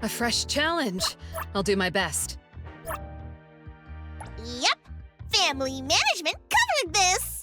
A fresh challenge. I'll do my best. Yep, family management covered this.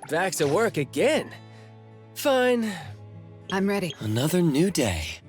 Back to work again. Fine. I'm ready. Another new day.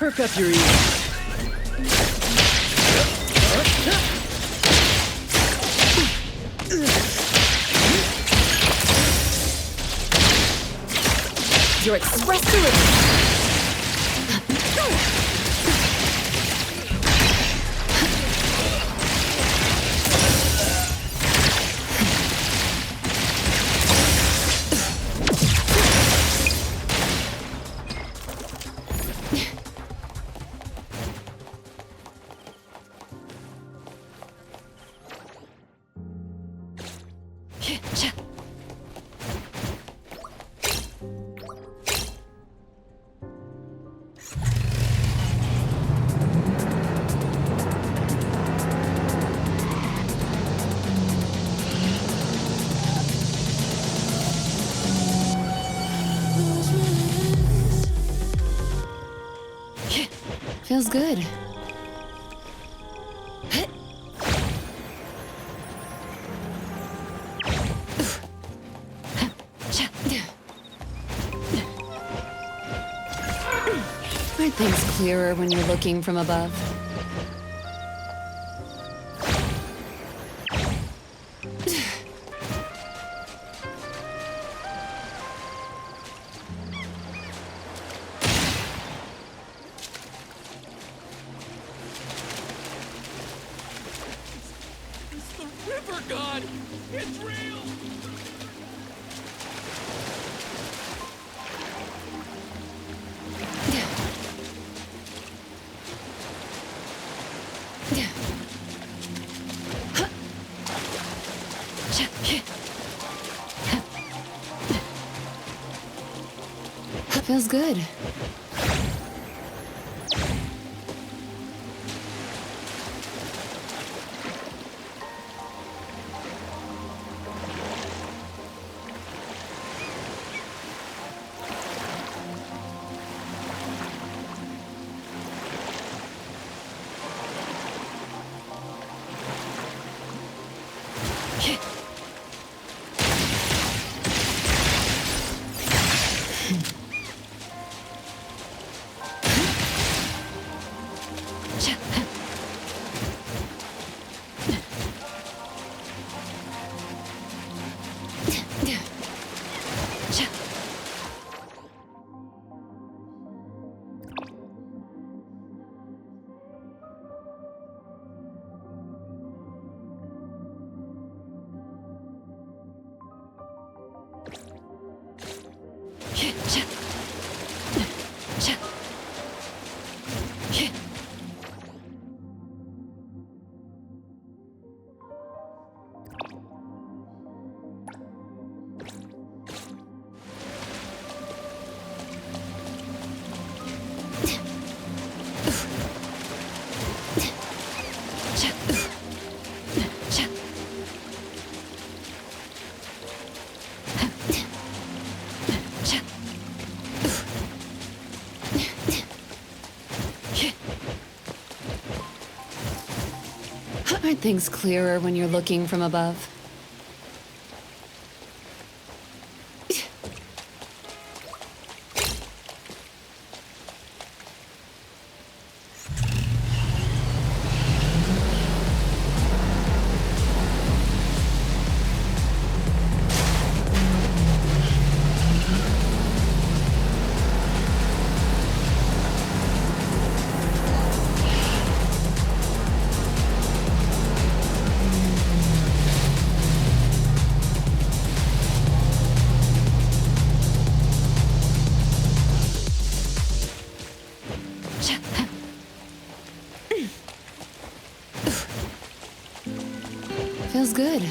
Perk up your ears. Your express delivery. Feels good. Aren't things clearer when you're looking from above? River God! It's real! Feels good. Aren't things clearer when you're looking from above? Feels good.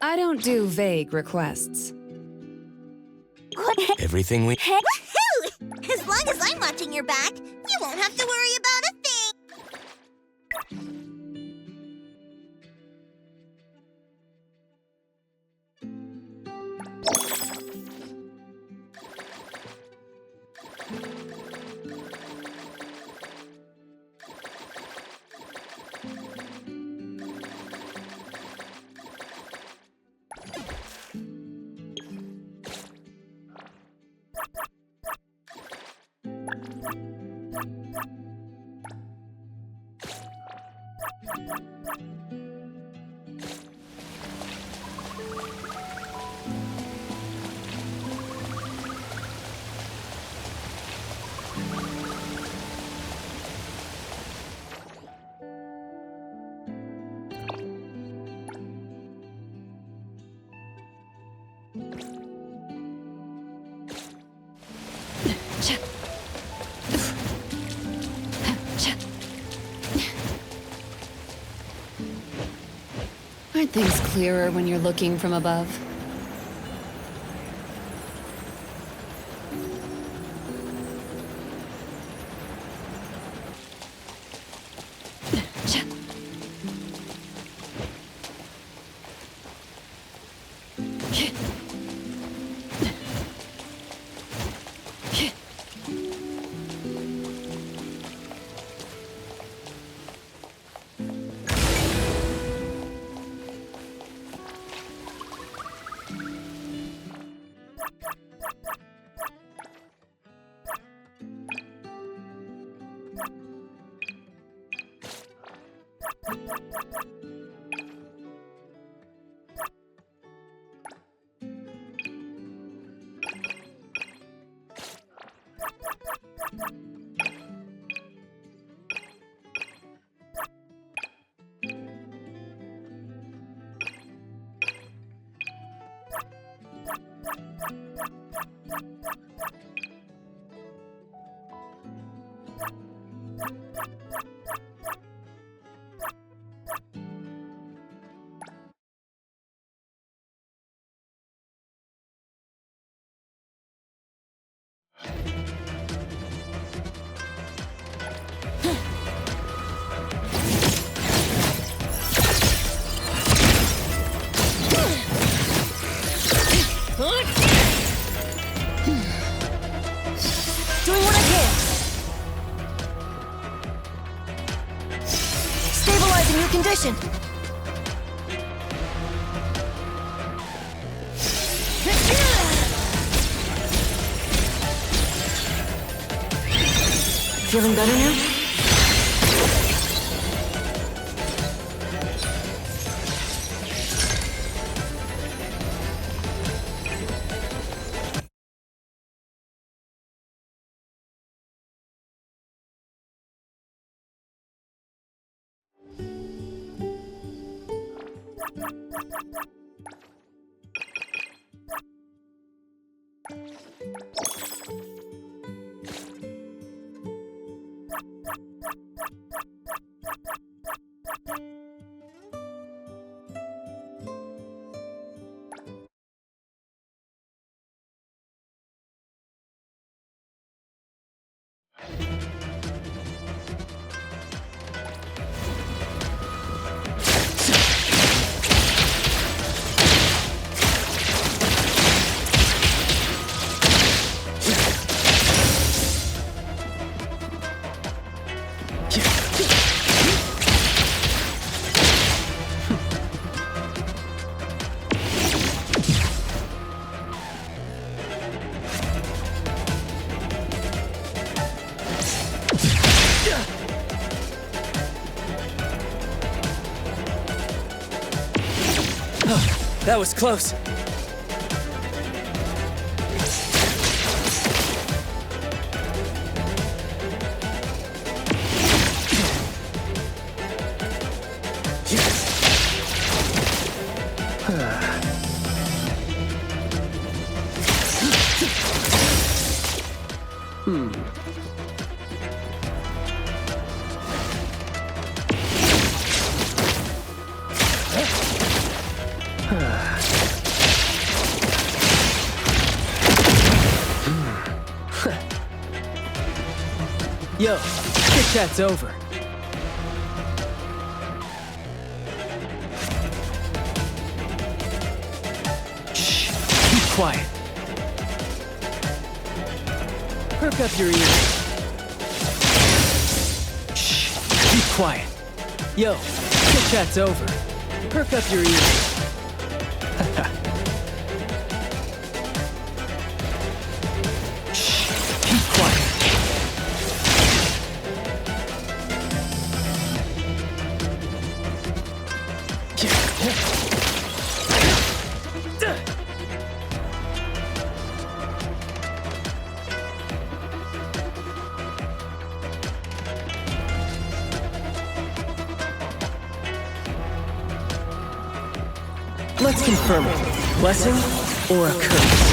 I don't do vague requests. Everything we... Woohoo! As long as I'm watching your back, you won't have to worry about a thing. Aren't things clearer when you're looking from above? Doing what I can. Stabilizing your condition. Feeling better now? That was close. Yo, chit chat's over. Shh, keep quiet. Perk up your ears. Shh, keep quiet. Yo, chit chat's over. Perk up your ears. Shh, keep quiet. Let's confirm it. Blessing or a curse?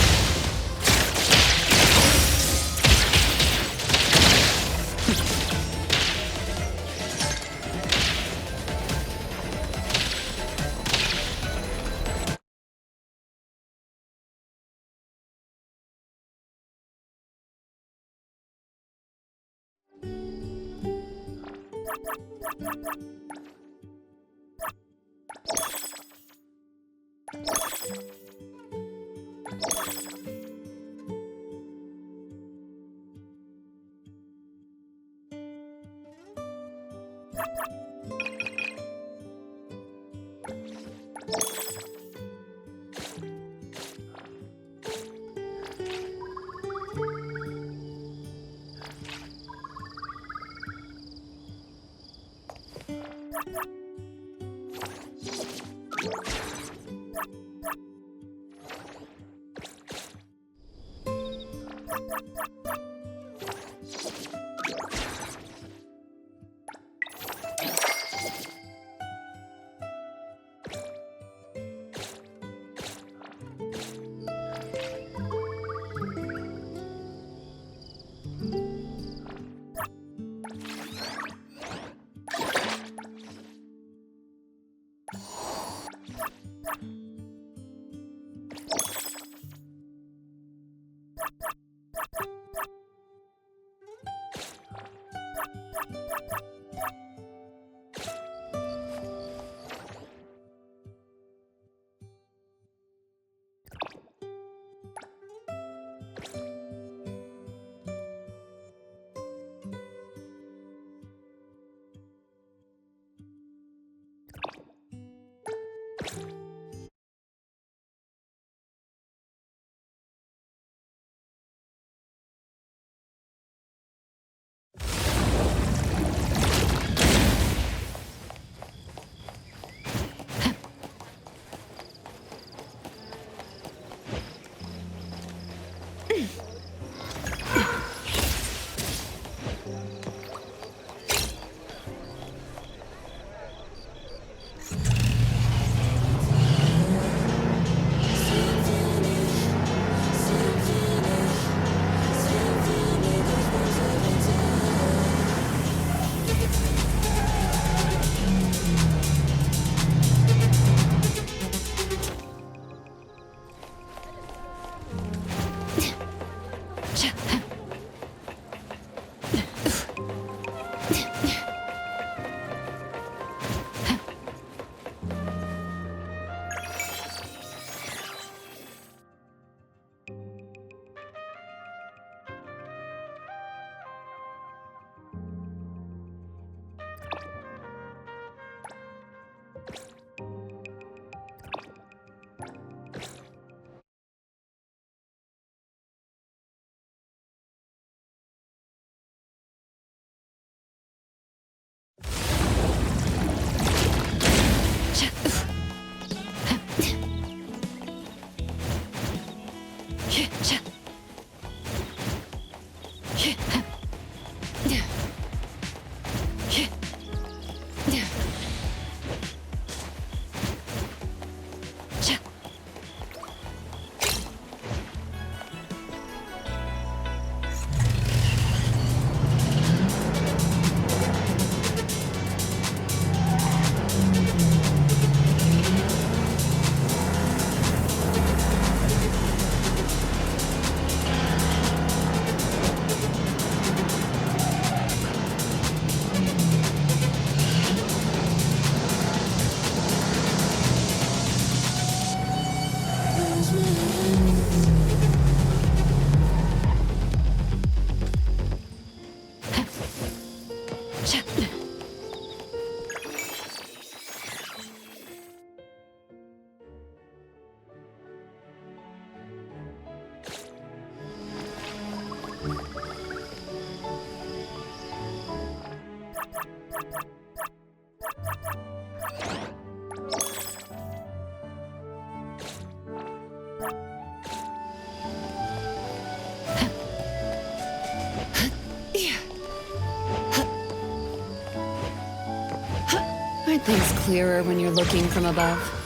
Aren't things clearer when you're looking from above?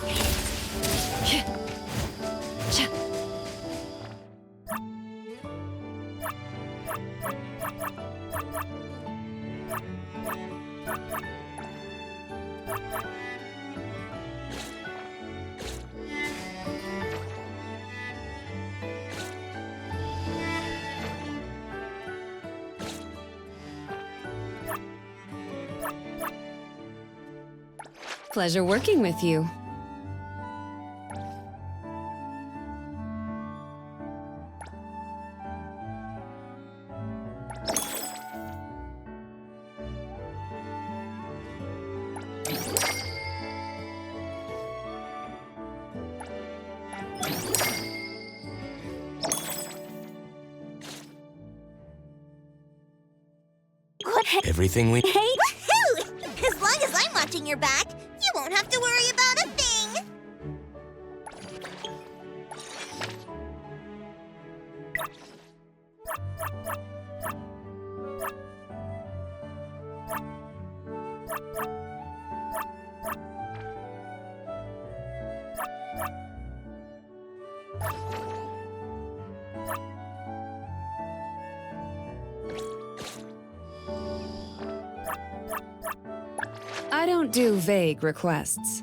Pleasure working with you. Everything we... Hey! Woohoo! As long as I'm watching your back, you won't have to worry about a thing! I don't do vague requests.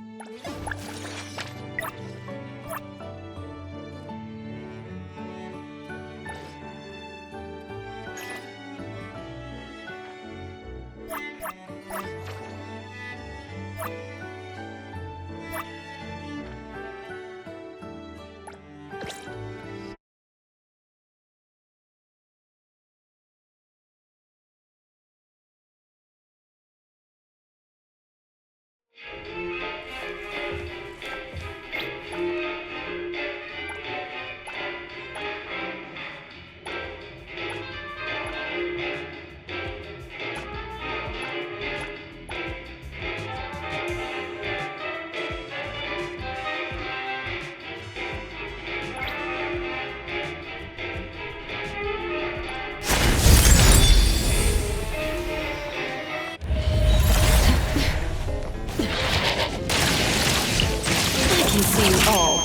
See you all.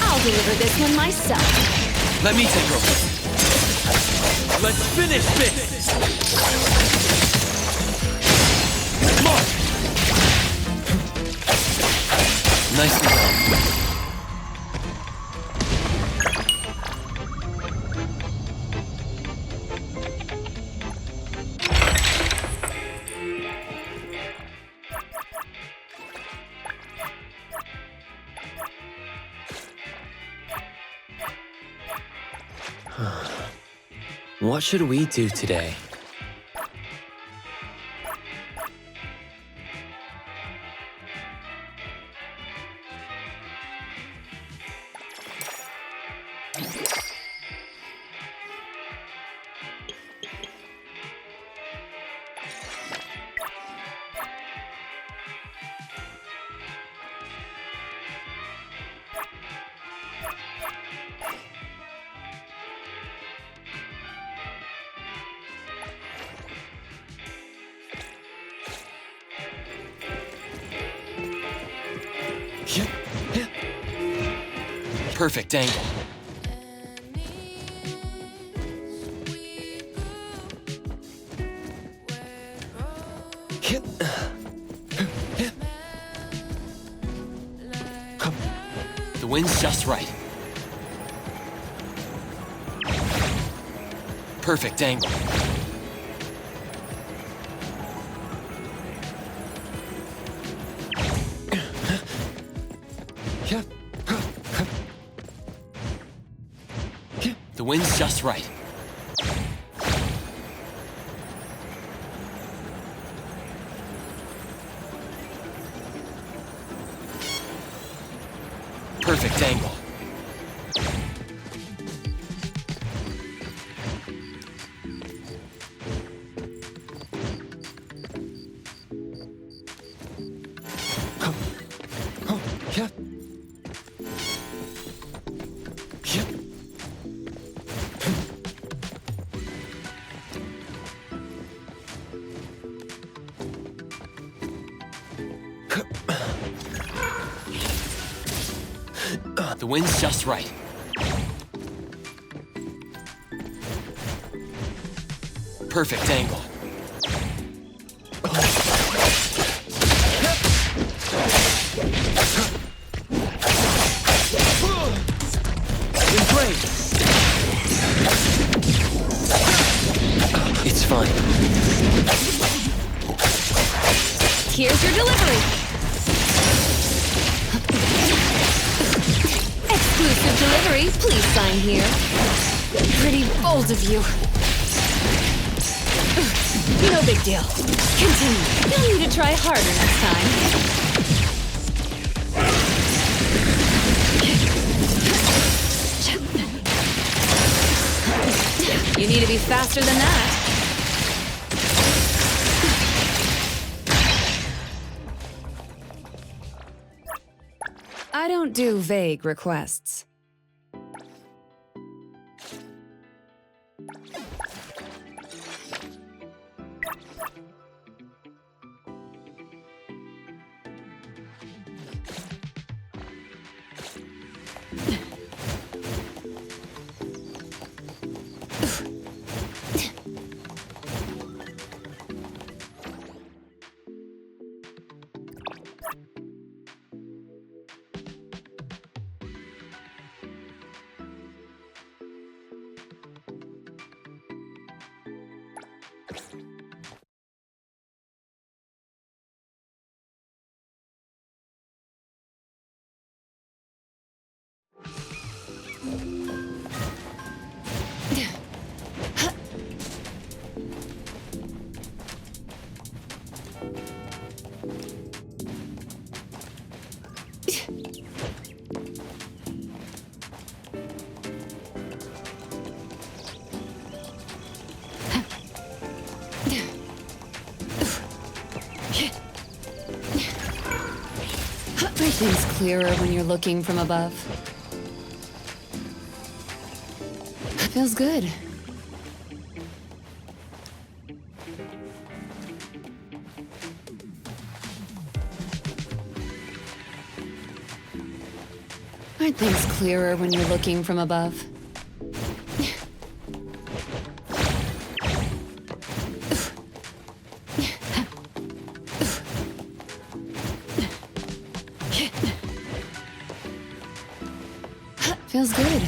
I'll deliver this one myself. Let me take over. Let's finish this! Mark! Nicely done. What should we do today? Perfect angle. The wind's just right. Perfect angle. The wind's just right. Perfect angle. The wind's just right. Perfect angle. Embrace. Here's your delivery. Exclusive delivery. Please sign here. Pretty bold of you. No big deal. Continue. You'll need to try harder next time. You need to be faster than that. I don't do vague requests. Everything's clearer when you're looking from above. Feels good. Aren't things clearer when you're looking from above? Feels good.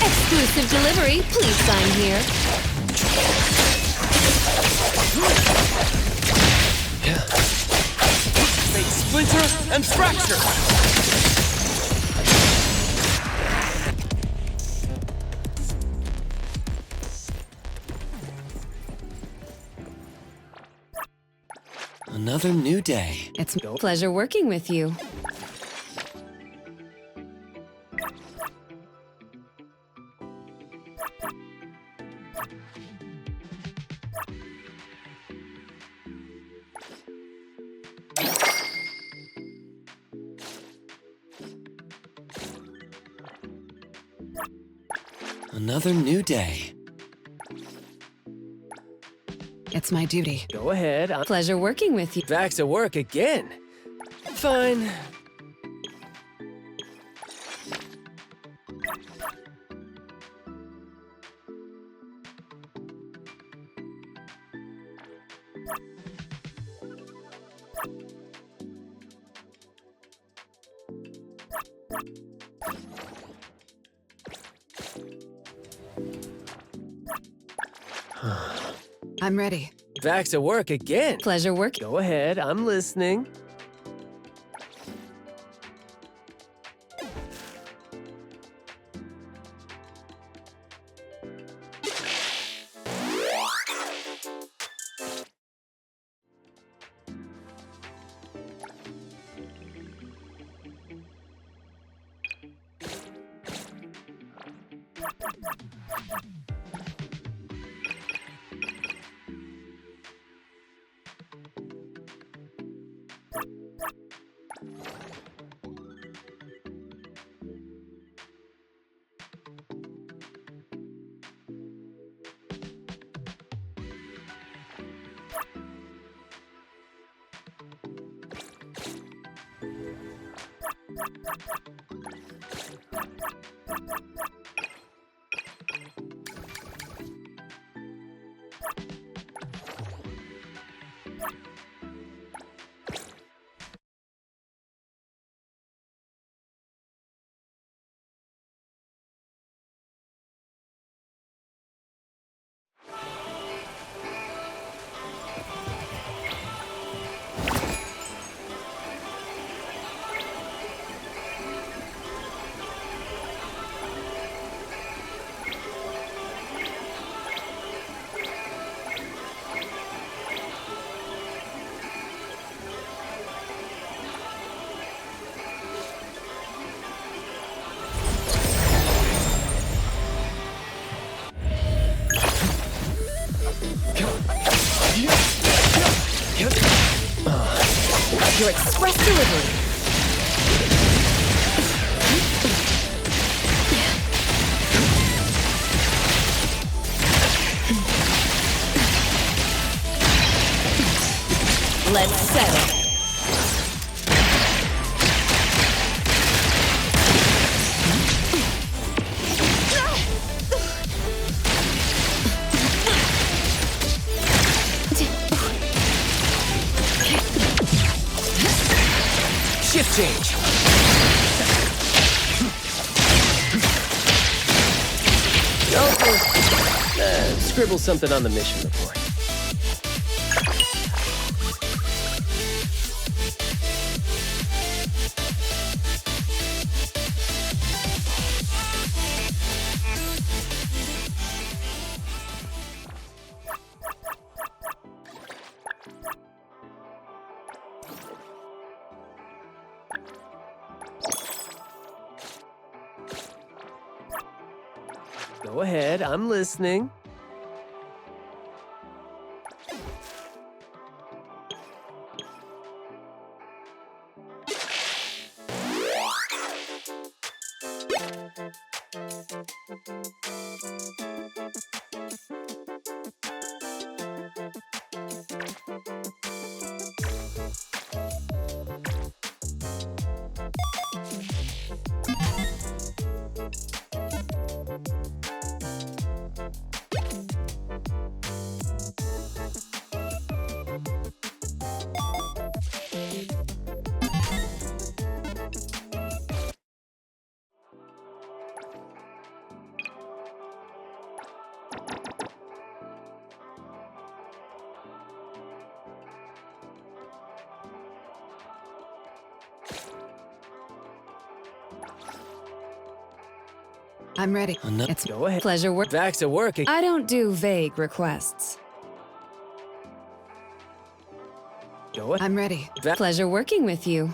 Exclusive delivery, please sign here. Make splinter and fracture! Another new day. It's a pleasure working with you. Another new day. It's my duty. Go ahead. Pleasure working with you. Back to work again. Fine. I'm ready. Back to work again. Pleasure working. Go ahead. I'm listening. Your express delivery. Let's settle. Shift change. Scribble something on the mission report. Go ahead, I'm listening. I'm ready. It's go ahead. Pleasure work. Back to work. I don't do vague requests. Go ahead. I'm ready. Pleasure working with you.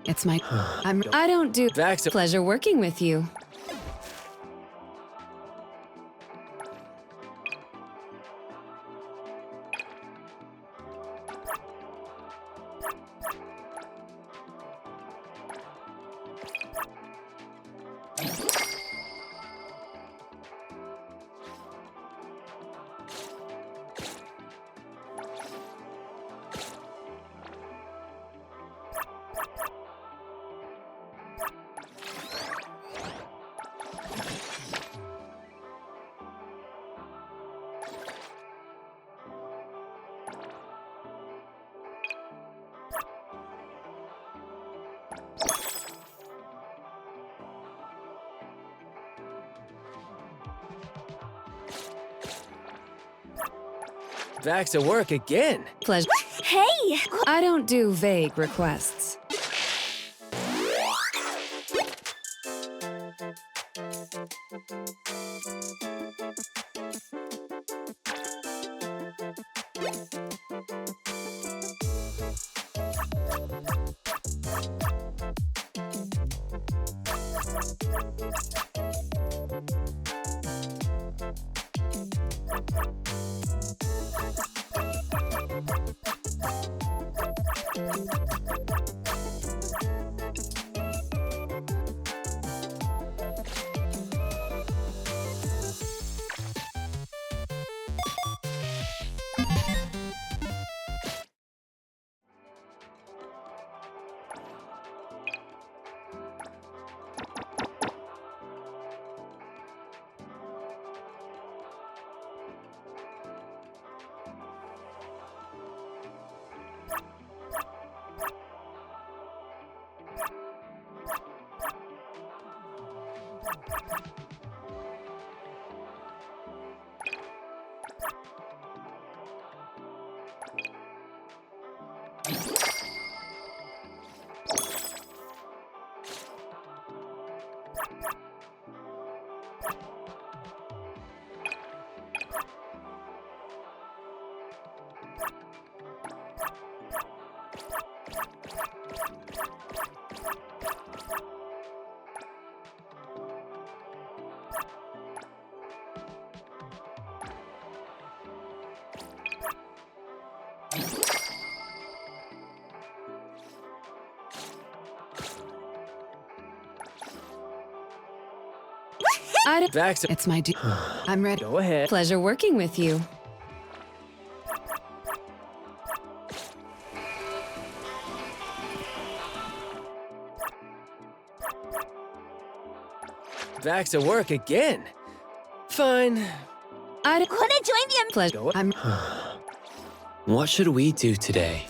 It's my... I don't do Back to pleasure working with you. back to work again. Pleasure. Hey! I don't do vague requests. Vax, It's my duty. I'm ready. go ahead. Pleasure working with you. Vax at work again. Fine. I'd Wanna join the pleasure. Go. I'm What should we do today?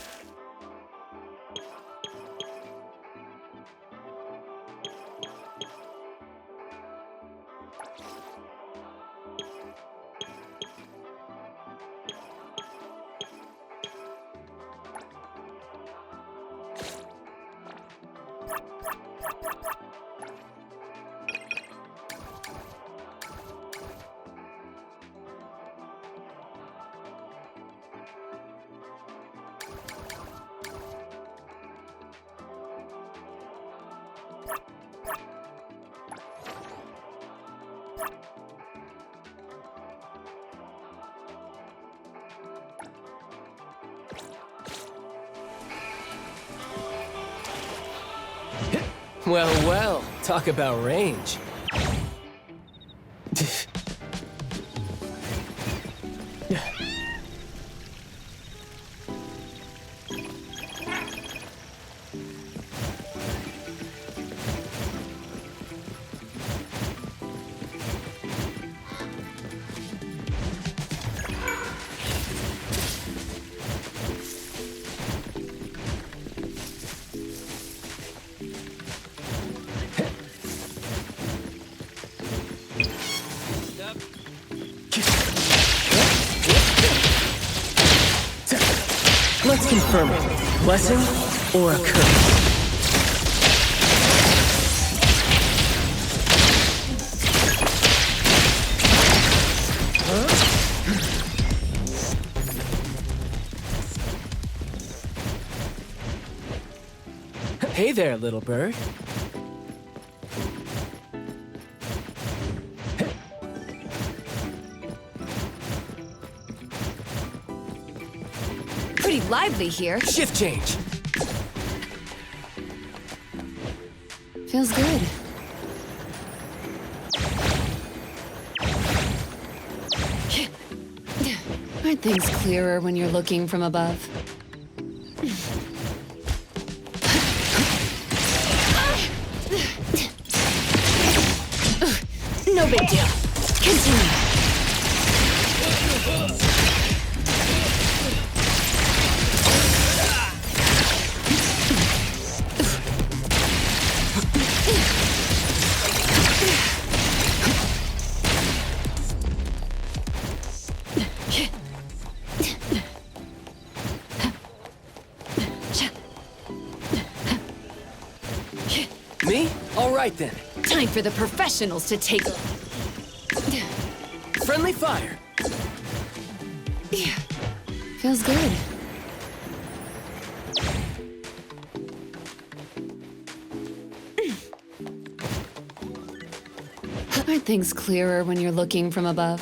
Well, well, talk about range. Let's confirm it. Blessing or a curse? Hey there, little bird. Pretty lively here. Shift change. Feels good. Aren't things clearer when you're looking from above? No big deal. Continue. Me? All right then. Time for the professionals to take. Friendly fire. Yeah. Feels good. things clearer when you're looking from above?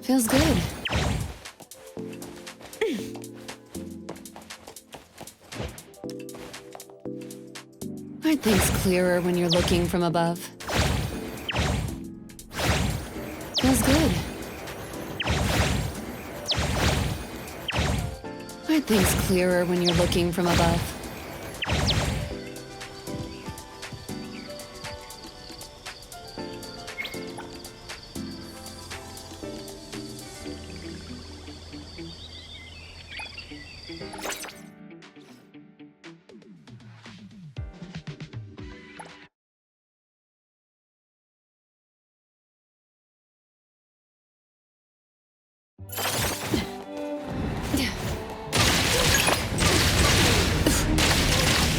Feels good. Aren't things clearer when you're looking from above? Feels good. Aren't things clearer when you're looking from above?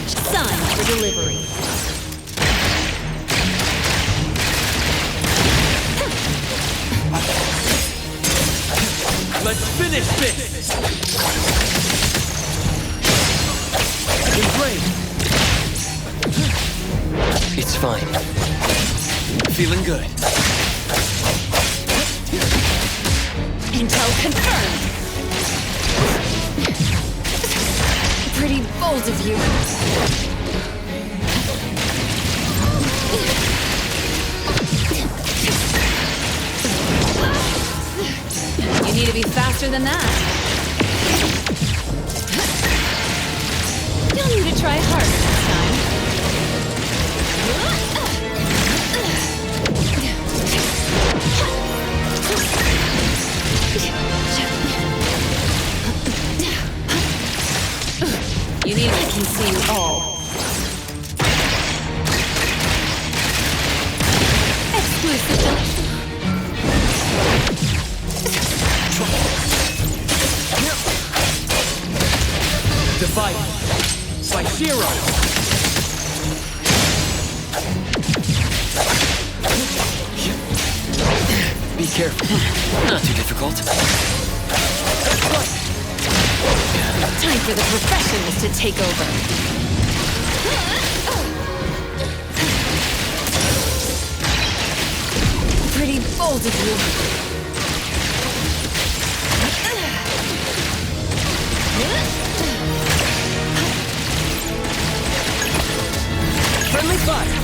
Sign for delivery. Let's finish this! Great. It's fine. Feeling good. Intel confirmed. Pretty bold of you. You need to be faster than that. You'll need to try harder this time. You need to consume all. Exclusive delivery. Divided by 0. Be careful. Not too difficult. Time for the professionals to take over. Pretty bold of you. Friendly fire.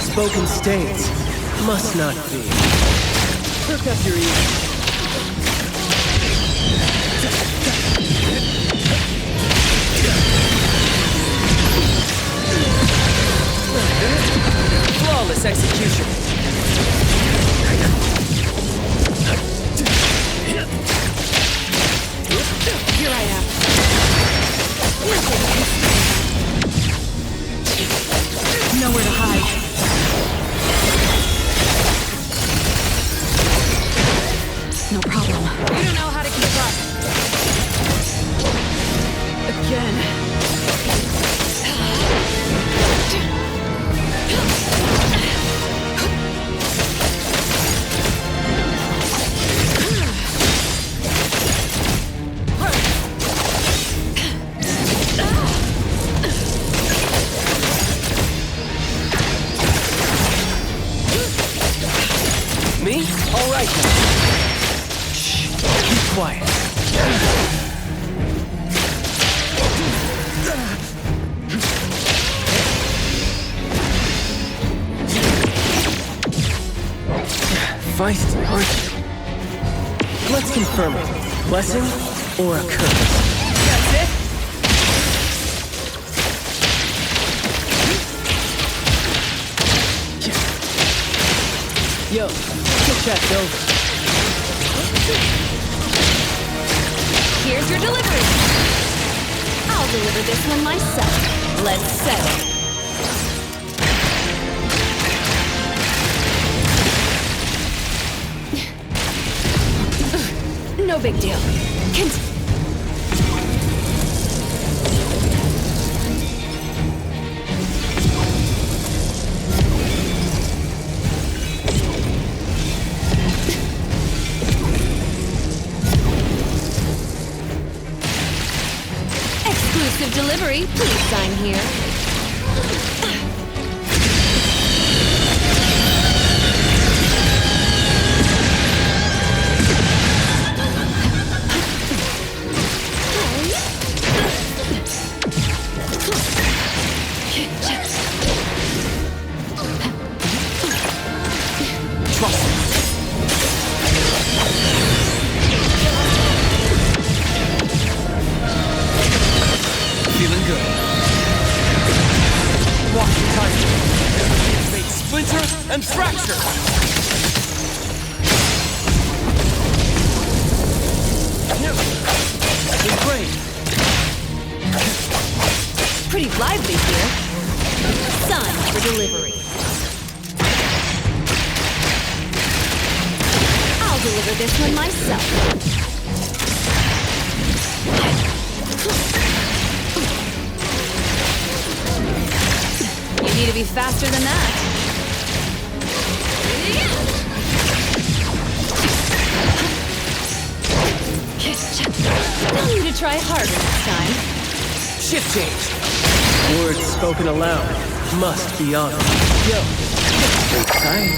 Spoken states must not be. Perk up your ears. Flawless execution. Here I am. Nowhere to hide. No problem. You don't know how to keep up. Again. Me? All right then. Shh. Keep quiet. Feisty, aren't you? Let's confirm it. Blessing or a curse? That's it? Yo, chit-chat's over. Here's your delivery. I'll deliver this one myself. Let's settle. No big deal. Exclusive delivery. Please sign here. Feeling good. Watch the timing. Make splinter and fracture. Great. Pretty lively here. Sign for delivery. I'll deliver this one myself. You need to be faster than that. Tell you to try harder next time. Shift change. Words spoken aloud must be honored. Yo, exciting.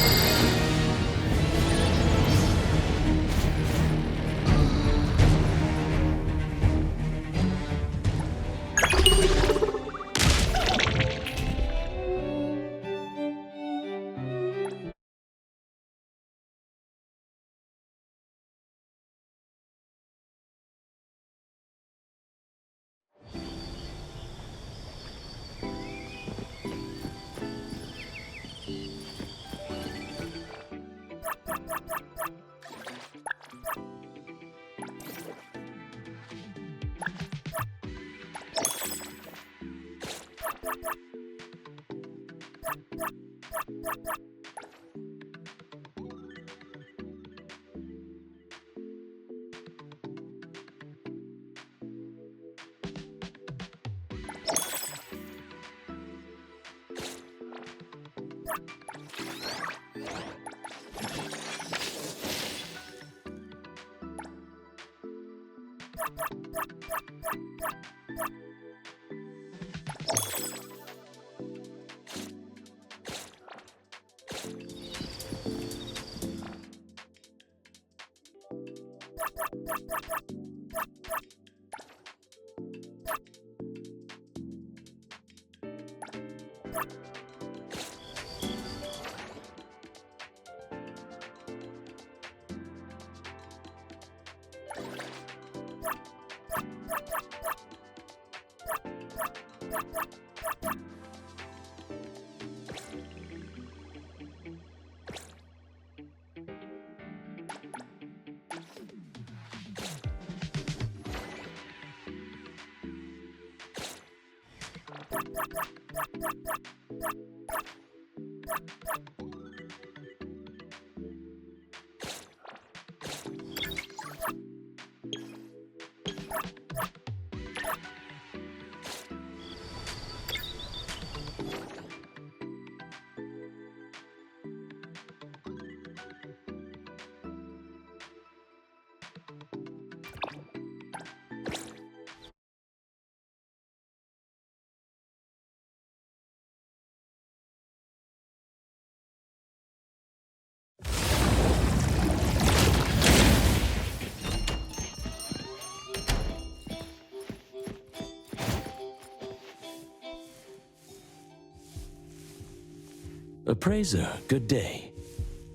Appraiser, good day.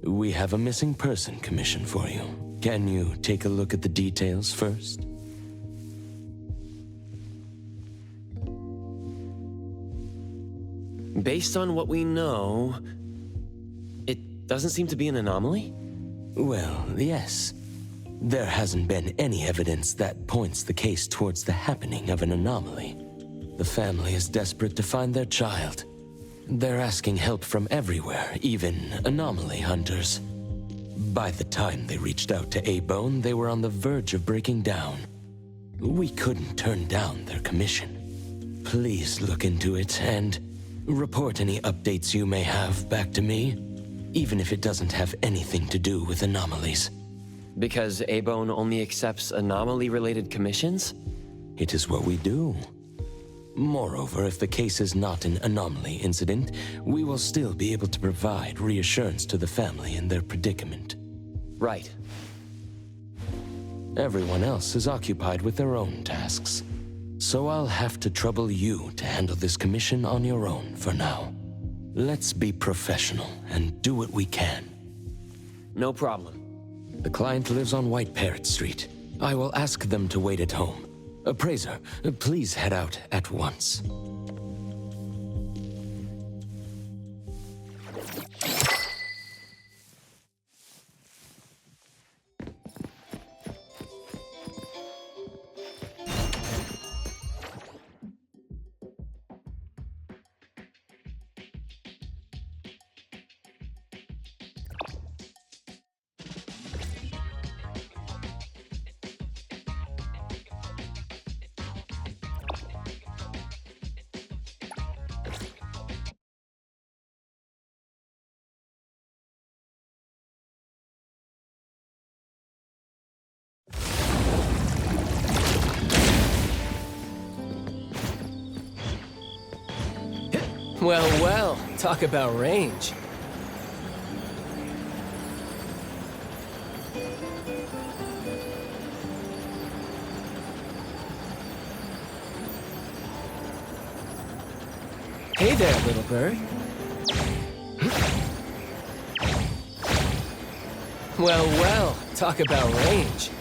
We have a missing person commission for you. Can you take a look at the details first? Based on what we know, it doesn't seem to be an anomaly? Well, yes. There hasn't been any evidence that points the case towards the happening of an anomaly. The family is desperate to find their child. They're asking help from everywhere, even anomaly hunters. By the time they reached out to A-Bone, they were on the verge of breaking down. We couldn't turn down their commission. Please look into it and report any updates you may have back to me, even if it doesn't have anything to do with anomalies. Because A-Bone only accepts anomaly-related commissions? It is what we do. Moreover, if the case is not an anomaly incident, we will still be able to provide reassurance to the family in their predicament. Right. Everyone else is occupied with their own tasks. So I'll have to trouble you to handle this commission on your own for now. Let's be professional and do what we can. No problem. The client lives on White Parrot Street. I will ask them to wait at home. Appraiser, please head out at once. Well, talk about range. Hey there, little bird. Well, talk about range.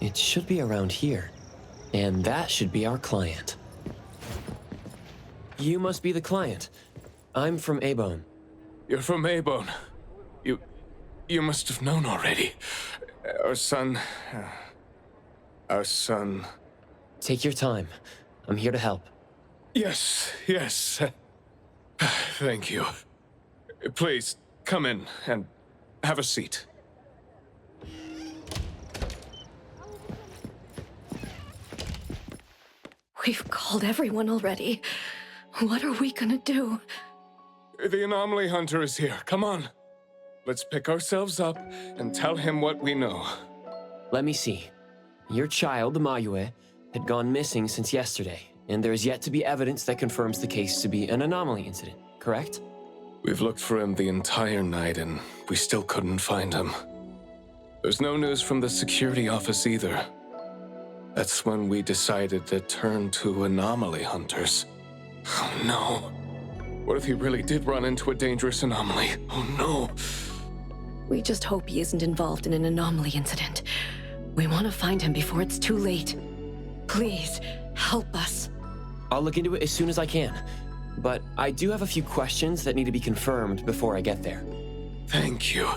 It should be around here. And that should be our client. You must be the client. I'm from A-Bone. You're from A-Bone. You must have known already. Our son... Take your time. I'm here to help. Yes. Thank you. Please, come in and have a seat. We've called everyone already. What are we gonna do? The anomaly hunter is here. Come on. Let's pick ourselves up and tell him what we know. Let me see. Your child, Mayue, had gone missing since yesterday, and there's yet to be evidence that confirms the case to be an anomaly incident, correct? We've looked for him the entire night, and we still couldn't find him. There's no news from the security office either. That's when we decided to turn to anomaly hunters. Oh no. What if he really did run into a dangerous anomaly? Oh no. We just hope he isn't involved in an anomaly incident. We want to find him before it's too late. Please, help us. I'll look into it as soon as I can. But I do have a few questions that need to be confirmed before I get there. Thank you.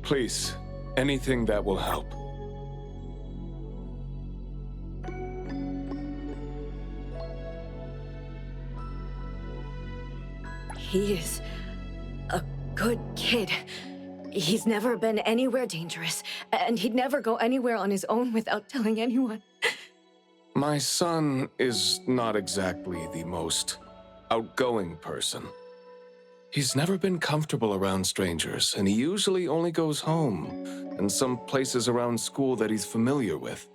Please, anything that will help. He is a good kid. He's never been anywhere dangerous, and he'd never go anywhere on his own without telling anyone. My son is not exactly the most outgoing person. He's never been comfortable around strangers, and he usually only goes home and some places around school that he's familiar with.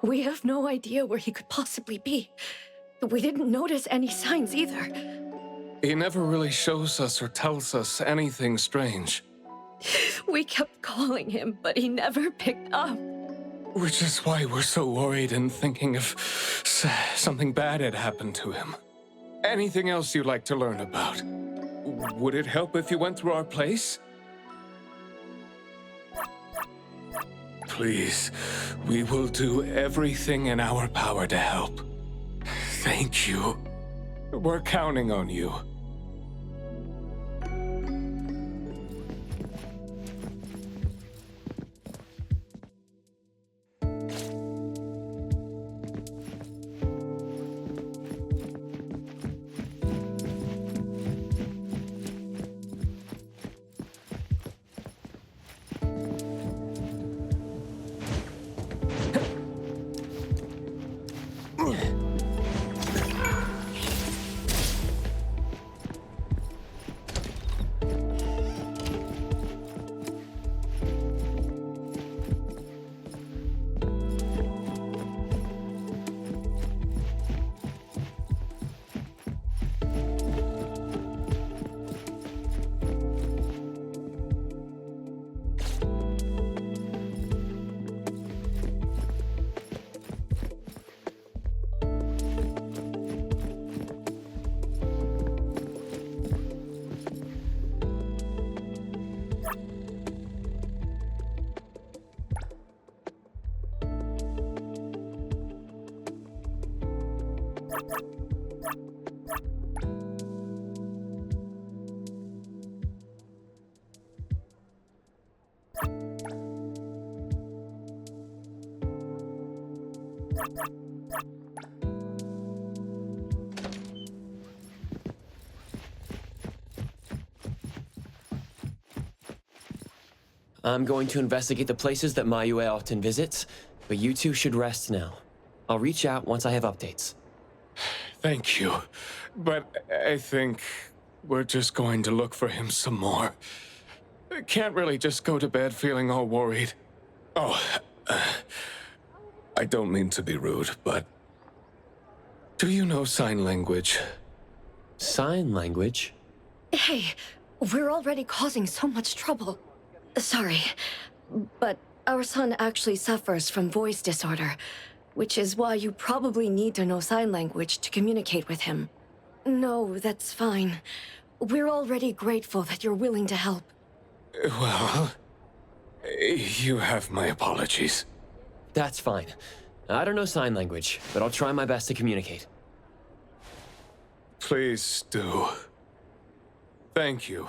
We have no idea where he could possibly be. We didn't notice any signs either. He never really shows us or tells us anything strange. We kept calling him, but he never picked up. Which is why we're so worried and thinking if something bad had happened to him. Anything else you'd like to learn about? Would it help if you went through our place? Please, we will do everything in our power to help. Thank you. We're counting on you. I'm going to investigate the places that Mayue often visits, but you two should rest now. I'll reach out once I have updates. Thank you. But I think we're just going to look for him some more. I can't really just go to bed feeling all worried. Oh, I don't mean to be rude, but do you know sign language? Sign language? Hey, we're already causing so much trouble. Sorry, but our son actually suffers from voice disorder, which is why you probably need to know sign language to communicate with him. No, that's fine. We're already grateful that you're willing to help. Well, you have my apologies. That's fine. I don't know sign language, but I'll try my best to communicate. Please do. Thank you.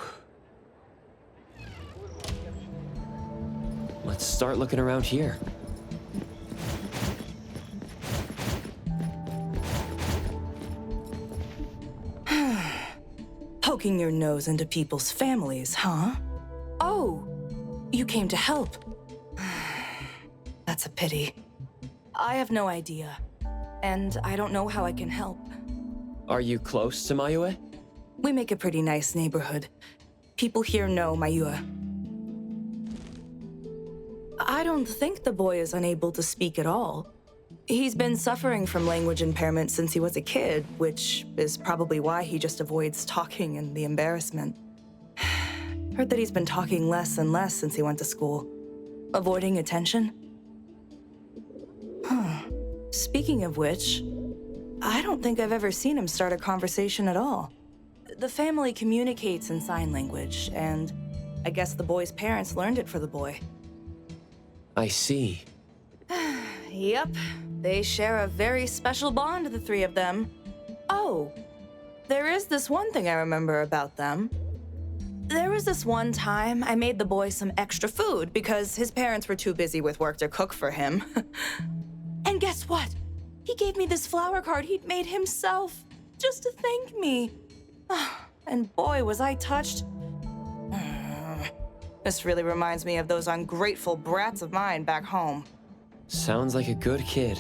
Let's start looking around here. Poking your nose into people's families, huh? Oh, you came to help. That's a pity. I have no idea, and I don't know how I can help. Are you close to Mayue? We make a pretty nice neighborhood. People here know Mayue. I don't think the boy is unable to speak at all. He's been suffering from language impairment since he was a kid, which is probably why he just avoids talking and the embarrassment. Heard that he's been talking less and less since he went to school. Avoiding attention? Speaking of which, I don't think I've ever seen him start a conversation at all. The family communicates in sign language, and I guess the boy's parents learned it for the boy. I see. Yep, they share a very special bond, the three of them. Oh, there is this one thing I remember about them. There was this one time I made the boy some extra food because his parents were too busy with work to cook for him. And guess what? He gave me this flower card he'd made himself, just to thank me. And boy, was I touched. This really reminds me of those ungrateful brats of mine back home. Sounds like a good kid.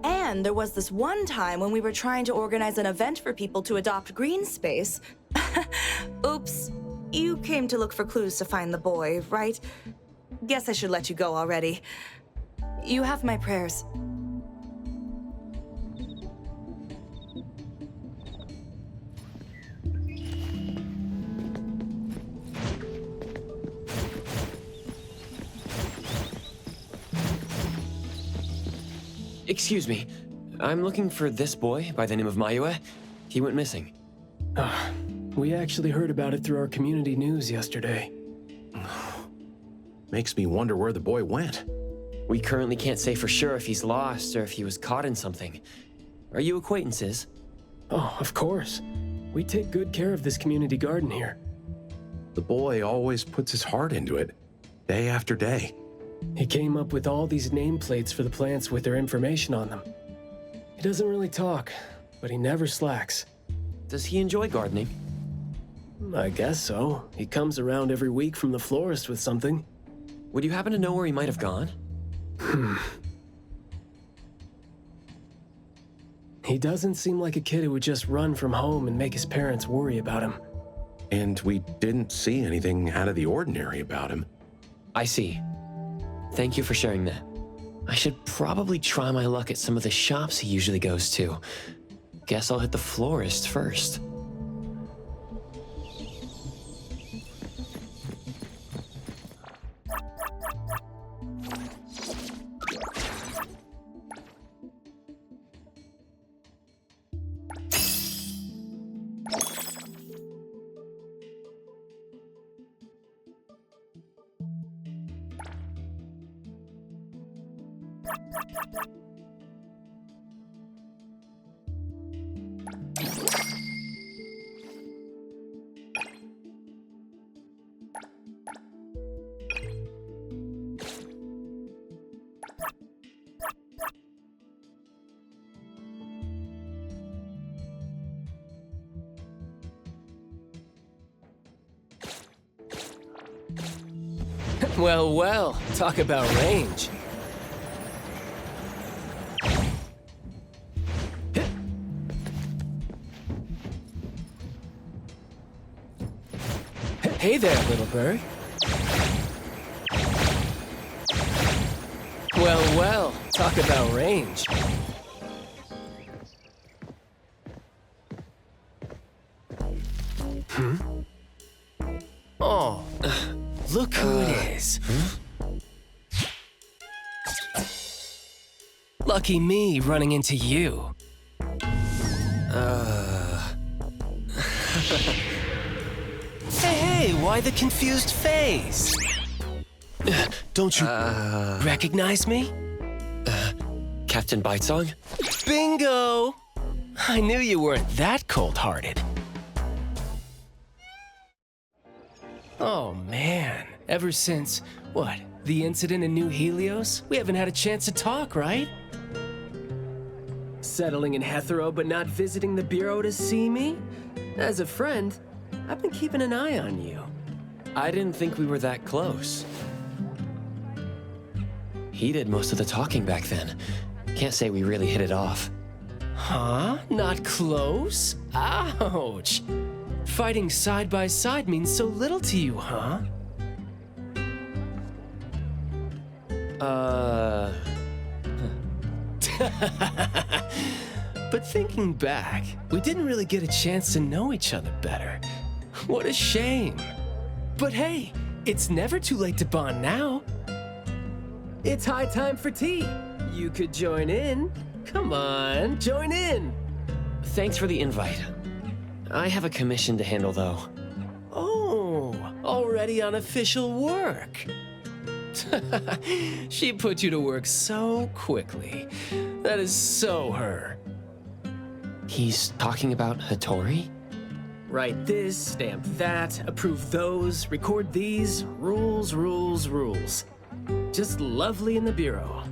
And there was this one time when we were trying to organize an event for people to adopt green space. Oops, you came to look for clues to find the boy, right? Guess I should let you go already. You have my prayers. Excuse me. I'm looking for this boy by the name of Mayue. He went missing. We actually heard about it through our community news yesterday. Makes me wonder where the boy went. We currently can't say for sure if he's lost or if he was caught in something. Are you acquaintances? Oh, of course. We take good care of this community garden here. The boy always puts his heart into it, day after day. He came up with all these nameplates for the plants with their information on them. He doesn't really talk, but he never slacks. Does he enjoy gardening? I guess so. He comes around every week from the florist with something. Would you happen to know where he might have gone? He doesn't seem like a kid who would just run from home and make his parents worry about him. And we didn't see anything out of the ordinary about him. I see. Thank you for sharing that. I should probably try my luck at some of the shops he usually goes to. Guess I'll hit the florist first. Well, well, talk about range. Hey there, little bird. Well, well, talk about range. Oh, look who it is. Lucky me running into you. Hey, why the confused face? Don't you recognize me? Captain Bitesong? Bingo! I knew you weren't that cold-hearted. Oh, man. Ever since, what, the incident in New Helios? We haven't had a chance to talk, right? Settling in Hethereau but not visiting the Bureau to see me? As a friend, I've been keeping an eye on you. I didn't think we were that close. He did most of the talking back then. Can't say we really hit it off. Huh? Not close? Ouch! Fighting side by side means so little to you, huh? But thinking back, we didn't really get a chance to know each other better. What a shame. But hey, it's never too late to bond now. It's high time for tea. You could join in. Come on, join in. Thanks for the invite. I have a commission to handle, though. Oh, already on official work. She put you to work so quickly. That is so her. He's talking about Hattori? Write this, stamp that, approve those, record these, rules, rules, rules. Just lovely in the Bureau.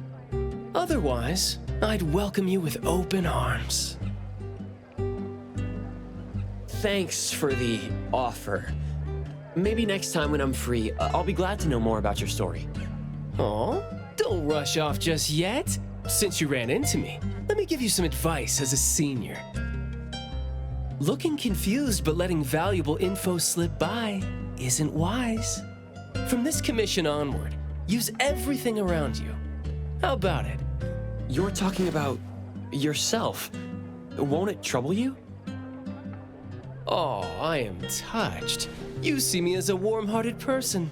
Otherwise, I'd welcome you with open arms. Thanks for the offer. Maybe next time when I'm free, I'll be glad to know more about your story. Aw, don't rush off just yet. Since you ran into me, let me give you some advice as a senior. Looking confused but letting valuable info slip by isn't wise. From this commission onward, use everything around you. How about it? You're talking about yourself. Won't it trouble you? Oh, I am touched. You see me as a warm-hearted person.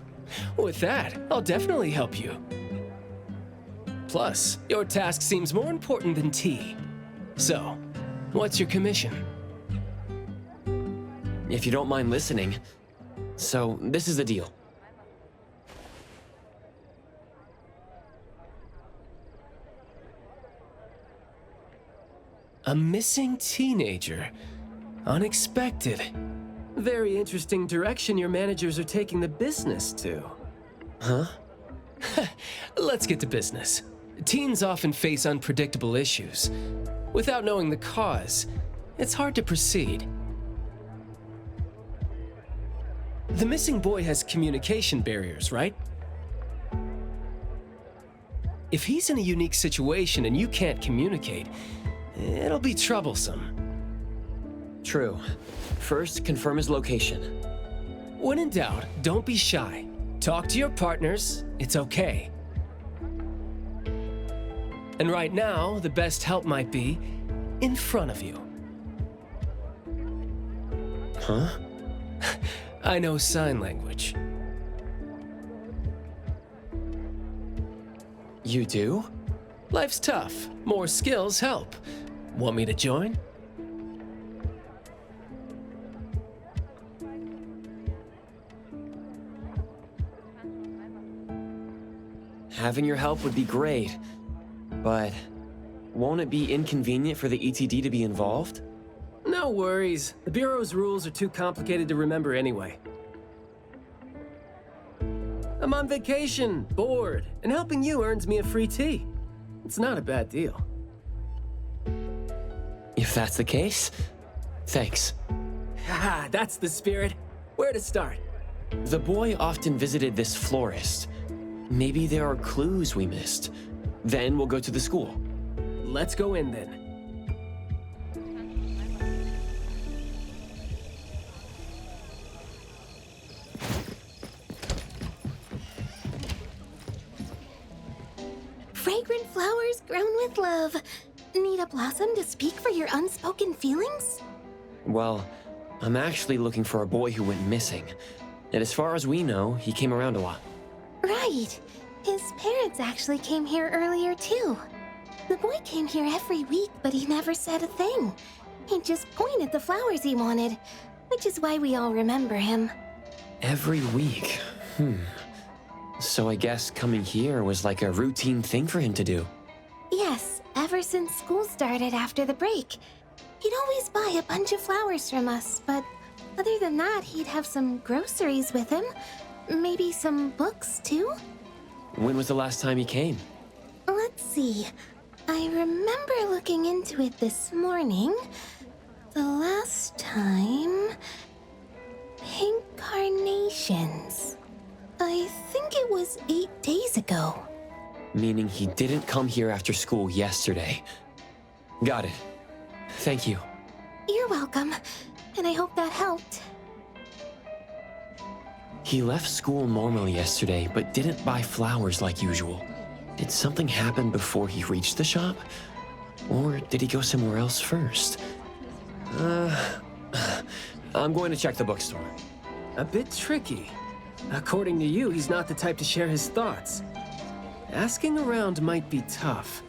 With that, I'll definitely help you. Plus, your task seems more important than tea. So, what's your commission? If you don't mind listening. So, this is the deal. A missing teenager. Unexpected. Very interesting direction your managers are taking the business to. Huh? Let's get to business. Teens often face unpredictable issues. Without knowing the cause, it's hard to proceed. The missing boy has communication barriers, right? If he's in a unique situation and you can't communicate, it'll be troublesome. True. First, confirm his location. When in doubt, don't be shy. Talk to your partners, it's okay. And right now, the best help might be in front of you. Huh? I know sign language. You do? Life's tough. More skills help. Want me to join? Having your help would be great, but won't it be inconvenient for the ETD to be involved? No worries. The Bureau's rules are too complicated to remember anyway. I'm on vacation, bored, and helping you earns me a free tea. It's not a bad deal. If that's the case, thanks. Haha, that's the spirit. Where to start? The boy often visited this florist. Maybe there are clues we missed. Then we'll go to the school. Let's go in then. Fragrant flowers grown with love. Need a blossom to speak for your unspoken feelings? Well, I'm actually looking for a boy who went missing. And as far as we know, he came around a lot. Right. His parents actually came here earlier, too. The boy came here every week, but he never said a thing. He just pointed the flowers he wanted, which is why we all remember him. Every week? So I guess coming here was like a routine thing for him to do. Yes, ever since school started after the break. He'd always buy a bunch of flowers from us, but other than that, he'd have some groceries with him. Maybe some books, too? When was the last time he came? Let's see. I remember looking into it this morning. The last time... Pink carnations. I think it was 8 days ago. Meaning he didn't come here after school yesterday. Got it. Thank you. You're welcome, and I hope that helped. He left school normally yesterday, but didn't buy flowers like usual. Did something happen before he reached the shop? Or did he go somewhere else first? I'm going to check the bookstore. A bit tricky. According to you, he's not the type to share his thoughts. Asking around might be tough.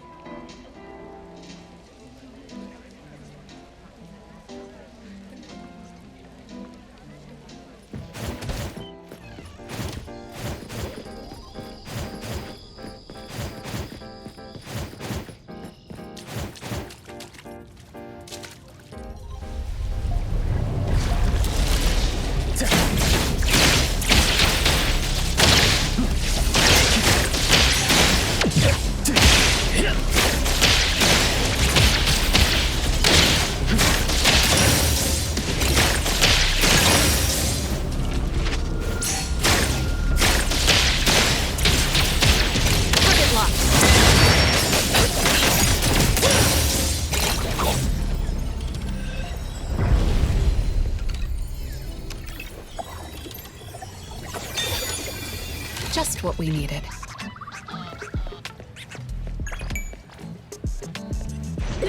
Just what we needed.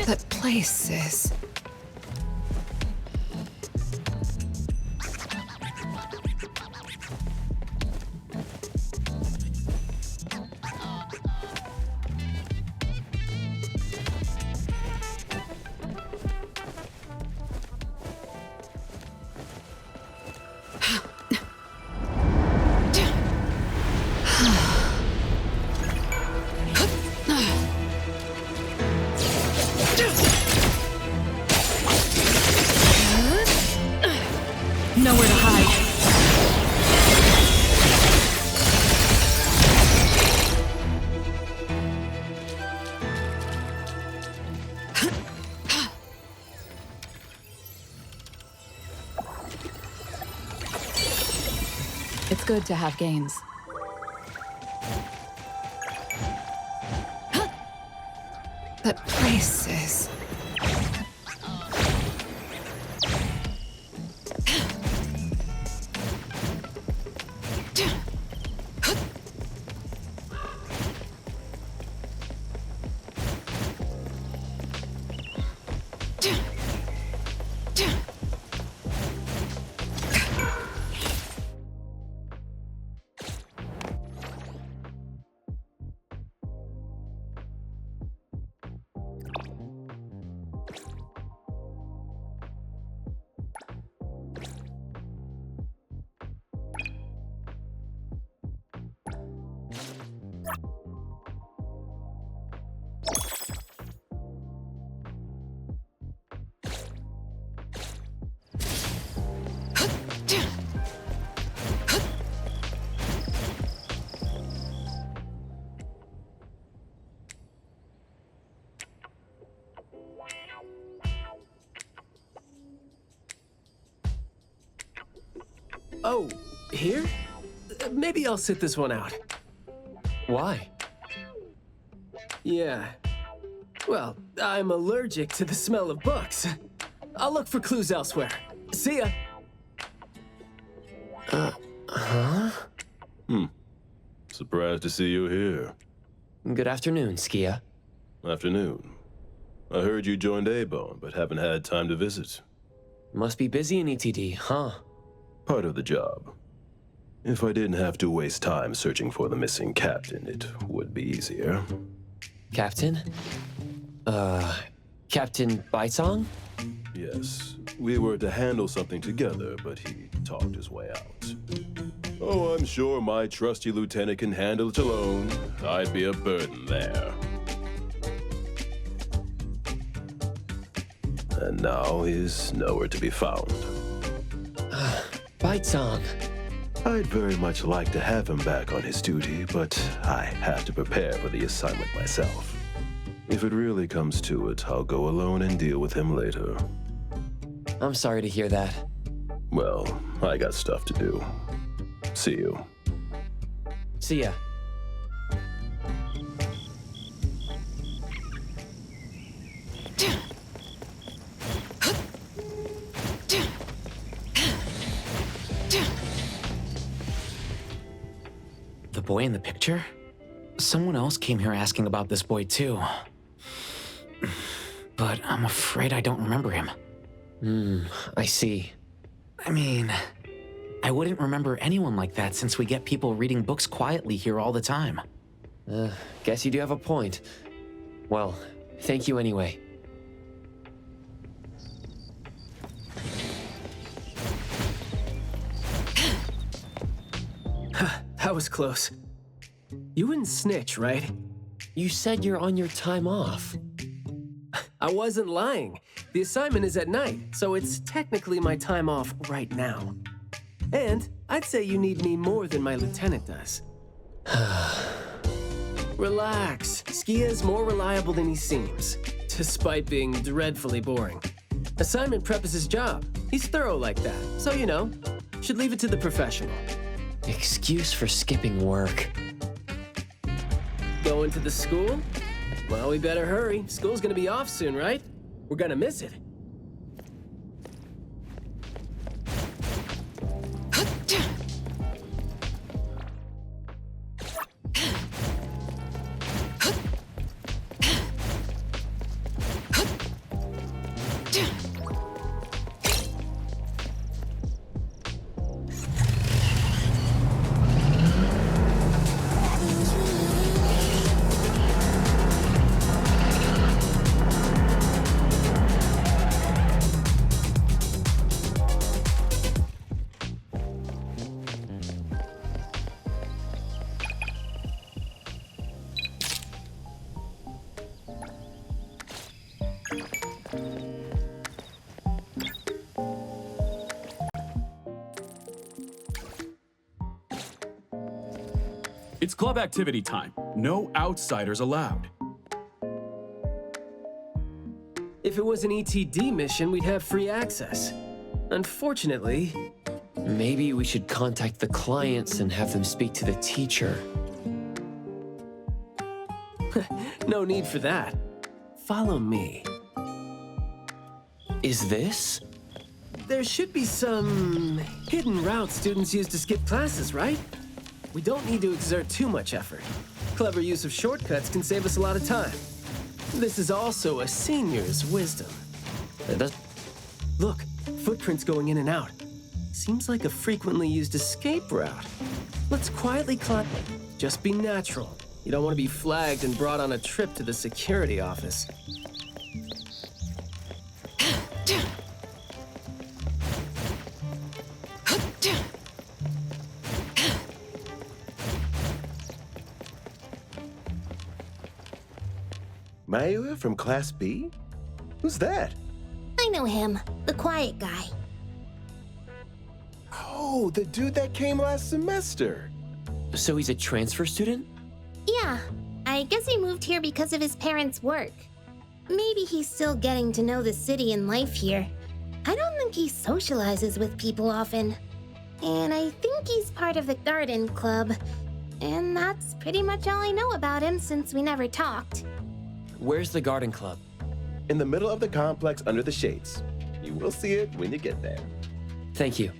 That place is... good to have games. But places... Oh, here? Maybe I'll sit this one out. Why? Yeah. Well, I'm allergic to the smell of books. I'll look for clues elsewhere. See ya! Surprised to see you here. Good afternoon, Skia. Afternoon. I heard you joined A-Bone, but haven't had time to visit. Must be busy in ETD, huh? Part of the job. If I didn't have to waste time searching for the missing captain, it would be easier. Captain? Captain Baitong? Yes, we were to handle something together, but he talked his way out. Oh, I'm sure my trusty lieutenant can handle it alone. I'd be a burden there. And now he's nowhere to be found. Baitong. I'd very much like to have him back on his duty, but I have to prepare for the assignment myself. If it really comes to it, I'll go alone and deal with him later. I'm sorry to hear that. Well, I got stuff to do. See you. See ya. The boy in the picture? Someone else came here asking about this boy too. But I'm afraid I don't remember him. I see. I mean, I wouldn't remember anyone like that since we get people reading books quietly here all the time. Guess you do have a point. Well, thank you anyway. That was close. You wouldn't snitch, right? You said you're on your time off. I wasn't lying. The assignment is at night, so it's technically my time off right now. And I'd say you need me more than my lieutenant does. Relax. Skia's more reliable than he seems, despite being dreadfully boring. Assignment prep is his job. He's thorough like that, so you know, should leave it to the professional. Excuse for skipping work. Going to the school? Well, we better hurry. School's gonna be off soon, right? We're gonna miss it. It's club activity time. No outsiders allowed. If it was an ETD mission, we'd have free access. Unfortunately, Maybe we should contact the clients and have them speak to the teacher. No need for that. Follow me. Is this? There should be some hidden route students use to skip classes, right? We don't need to exert too much effort. Clever use of shortcuts can save us a lot of time. This is also a senior's wisdom. Look, footprints going in and out. Seems like a frequently used escape route. Let's quietly climb. Just be natural. You don't want to be flagged and brought on a trip to the security office. Mayua from Class B? Who's that? I know him, the quiet guy. Oh, the dude that came last semester. So he's a transfer student? Yeah, I guess he moved here because of his parents' work. Maybe he's still getting to know the city and life here. I don't think he socializes with people often. And I think he's part of the garden club. And that's pretty much all I know about him since we never talked. Where's the garden club? In the middle of the complex under the shades. You will see it when you get there. Thank you.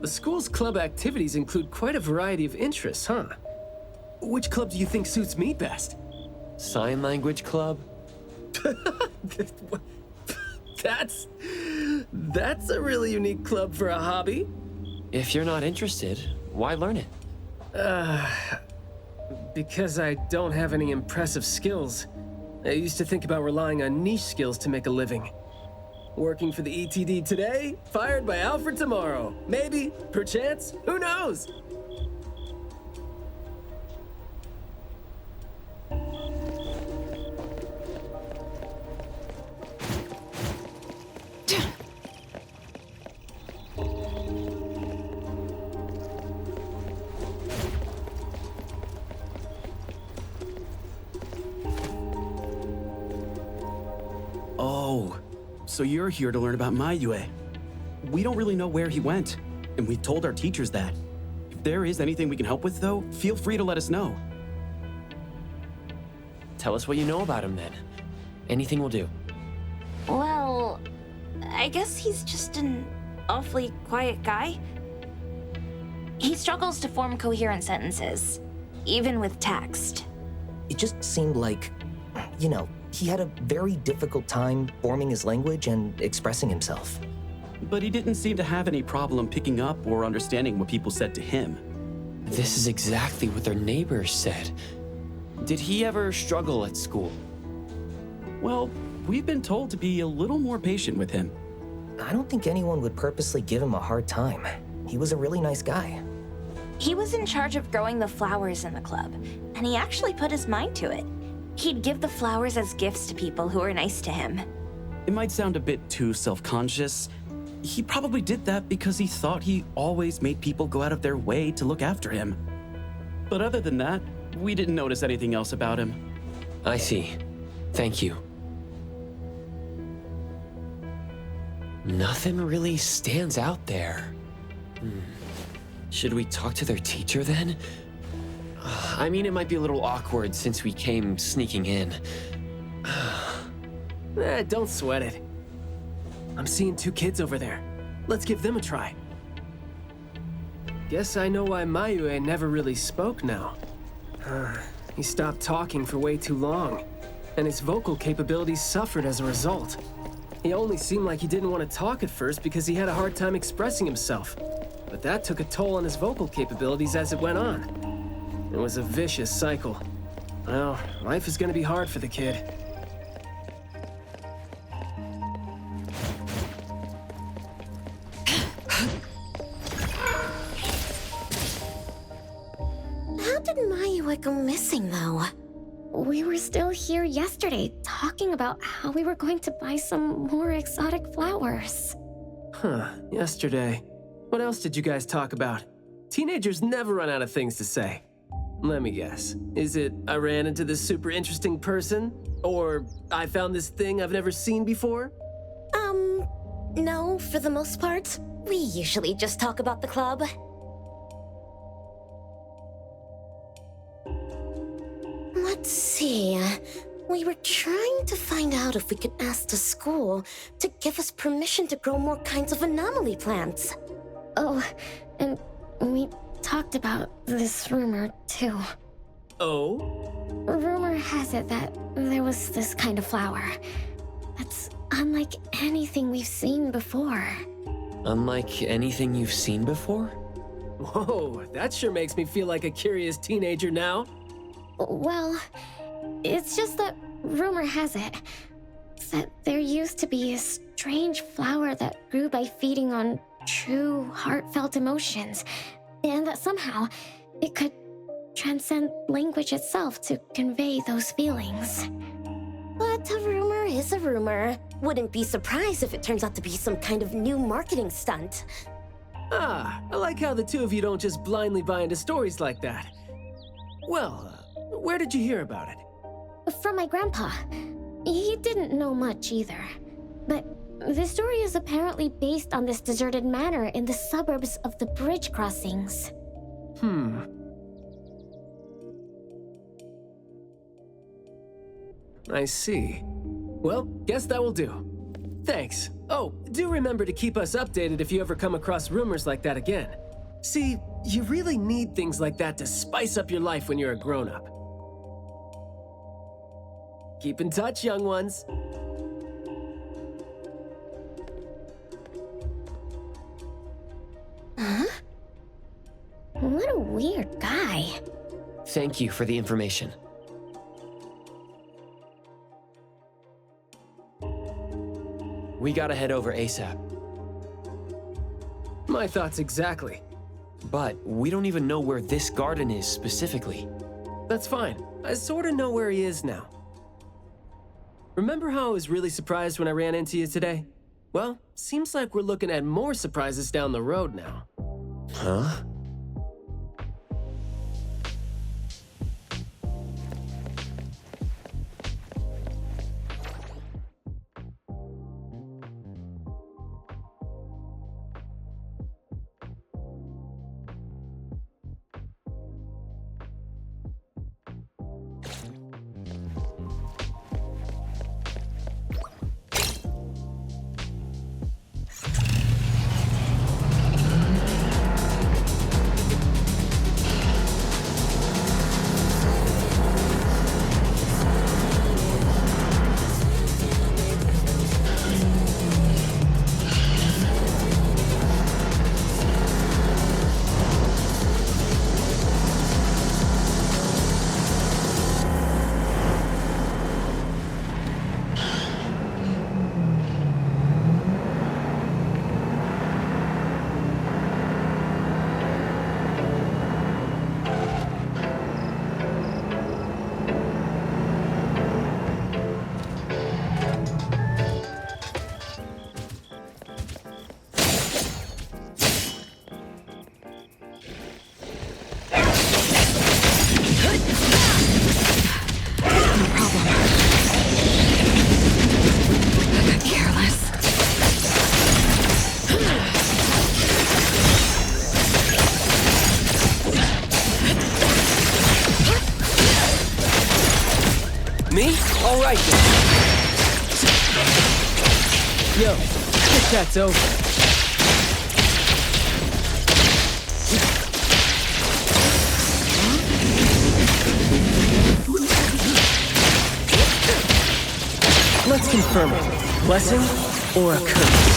The school's club activities include quite a variety of interests, huh? Which club do you think suits me best? Sign language club? That's a really unique club for a hobby. If you're not interested, why learn it? Because I don't have any impressive skills. I used to think about relying on niche skills to make a living. Working for the ETD today, fired by Alfred tomorrow. Maybe, perchance, who knows? Oh, so you're here to learn about Mayue. We don't really know where he went, and we've told our teachers that. If there is anything we can help with, though, feel free to let us know. Tell us what you know about him, then. Anything will do. Well, I guess he's just an awfully quiet guy. He struggles to form coherent sentences, even with text. It just seemed like, you know, he had a very difficult time forming his language and expressing himself. But he didn't seem to have any problem picking up or understanding what people said to him. This is exactly what their neighbors said. Did he ever struggle at school? Well, we've been told to be a little more patient with him. I don't think anyone would purposely give him a hard time. He was a really nice guy. He was in charge of growing the flowers in the club, and he actually put his mind to it. He'd give the flowers as gifts to people who were nice to him. It might sound a bit too self-conscious. He probably did that because he thought he always made people go out of their way to look after him. But other than that, we didn't notice anything else about him. I see. Thank you. Nothing really stands out there. Should we talk to their teacher then? I mean, it might be a little awkward since we came sneaking in. Don't sweat it. I'm seeing two kids over there. Let's give them a try. Guess I know why Mayue never really spoke now. He stopped talking for way too long, and his vocal capabilities suffered as a result. He only seemed like he didn't want to talk at first because he had a hard time expressing himself. But that took a toll on his vocal capabilities as it went on. It was a vicious cycle. Well, life is gonna be hard for the kid. feel like I'm missing, though. We were still here yesterday, talking about how we were going to buy some more exotic flowers. Huh, yesterday. What else did you guys talk about? Teenagers never run out of things to say. Let me guess. Is it I ran into this super interesting person? Or I found this thing I've never seen before? No, for the most part. We usually just talk about the club. Let's see. We were trying to find out if we could ask the school to give us permission to grow more kinds of anomaly plants. Oh, and we talked about this rumor, too. Oh? Rumor has it that there was this kind of flower that's unlike anything we've seen before. Unlike anything you've seen before? Whoa, that sure makes me feel like a curious teenager now. Well, it's just that rumor has it that there used to be a strange flower that grew by feeding on true, heartfelt emotions, and that somehow it could transcend language itself to convey those feelings. But a rumor is a rumor. Wouldn't be surprised if it turns out to be some kind of new marketing stunt. Ah, I like how the two of you don't just blindly buy into stories like that. Well, where did you hear about it? From my grandpa. He didn't know much either. But the story is apparently based on this deserted manor in the suburbs of the bridge crossings. I see. Well, guess that will do. Thanks. Oh, do remember to keep us updated if you ever come across rumors like that again. See, you really need things like that to spice up your life when you're a grown-up. Keep in touch, young ones. Huh? What a weird guy. Thank you for the information. We gotta head over ASAP. My thoughts exactly. But we don't even know where this garden is specifically. That's fine. I sorta know where he is now. Remember how I was really surprised when I ran into you today? Well, seems like we're looking at more surprises down the road now. Huh? Me? All right then. Yo, this chat's over. Let's confirm it. Blessing or a curse?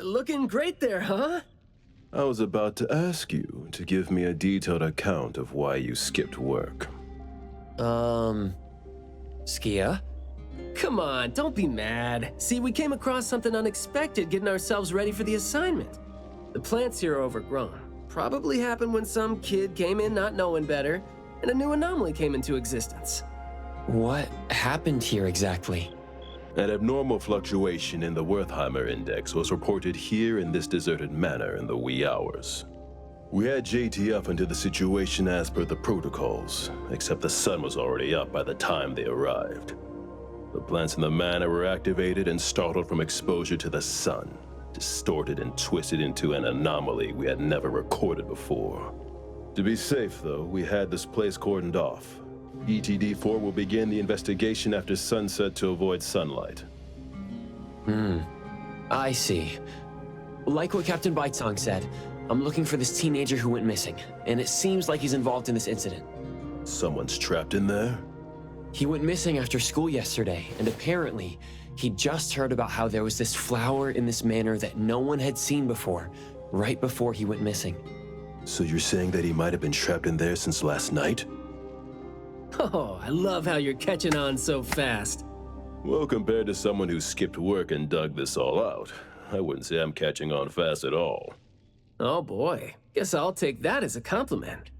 looking great there, huh? I was about to ask you to give me a detailed account of why you skipped work. Skia? Come on, don't be mad. See, we came across something unexpected getting ourselves ready for the assignment. The plants here are overgrown. Probably happened when some kid came in not knowing better, and a new anomaly came into existence. What happened here exactly? An abnormal fluctuation in the Wertheimer index was reported here in this deserted manor in the wee hours. We had JT up into the situation as per the protocols, except the sun was already up by the time they arrived. The plants in the manor were activated and startled from exposure to the sun, distorted and twisted into an anomaly we had never recorded before. To be safe, though, we had this place cordoned off. ETD-4 will begin the investigation after sunset to avoid sunlight. I see. Like what Captain Bitesong said, I'm looking for this teenager who went missing, and it seems like he's involved in this incident. Someone's trapped in there? He went missing after school yesterday, and apparently, he just heard about how there was this flower in this manor that no one had seen before, right before he went missing. So you're saying that he might have been trapped in there since last night? Oh, I love how you're catching on so fast. Well, compared to someone who skipped work and dug this all out, I wouldn't say I'm catching on fast at all. Oh boy, guess I'll take that as a compliment.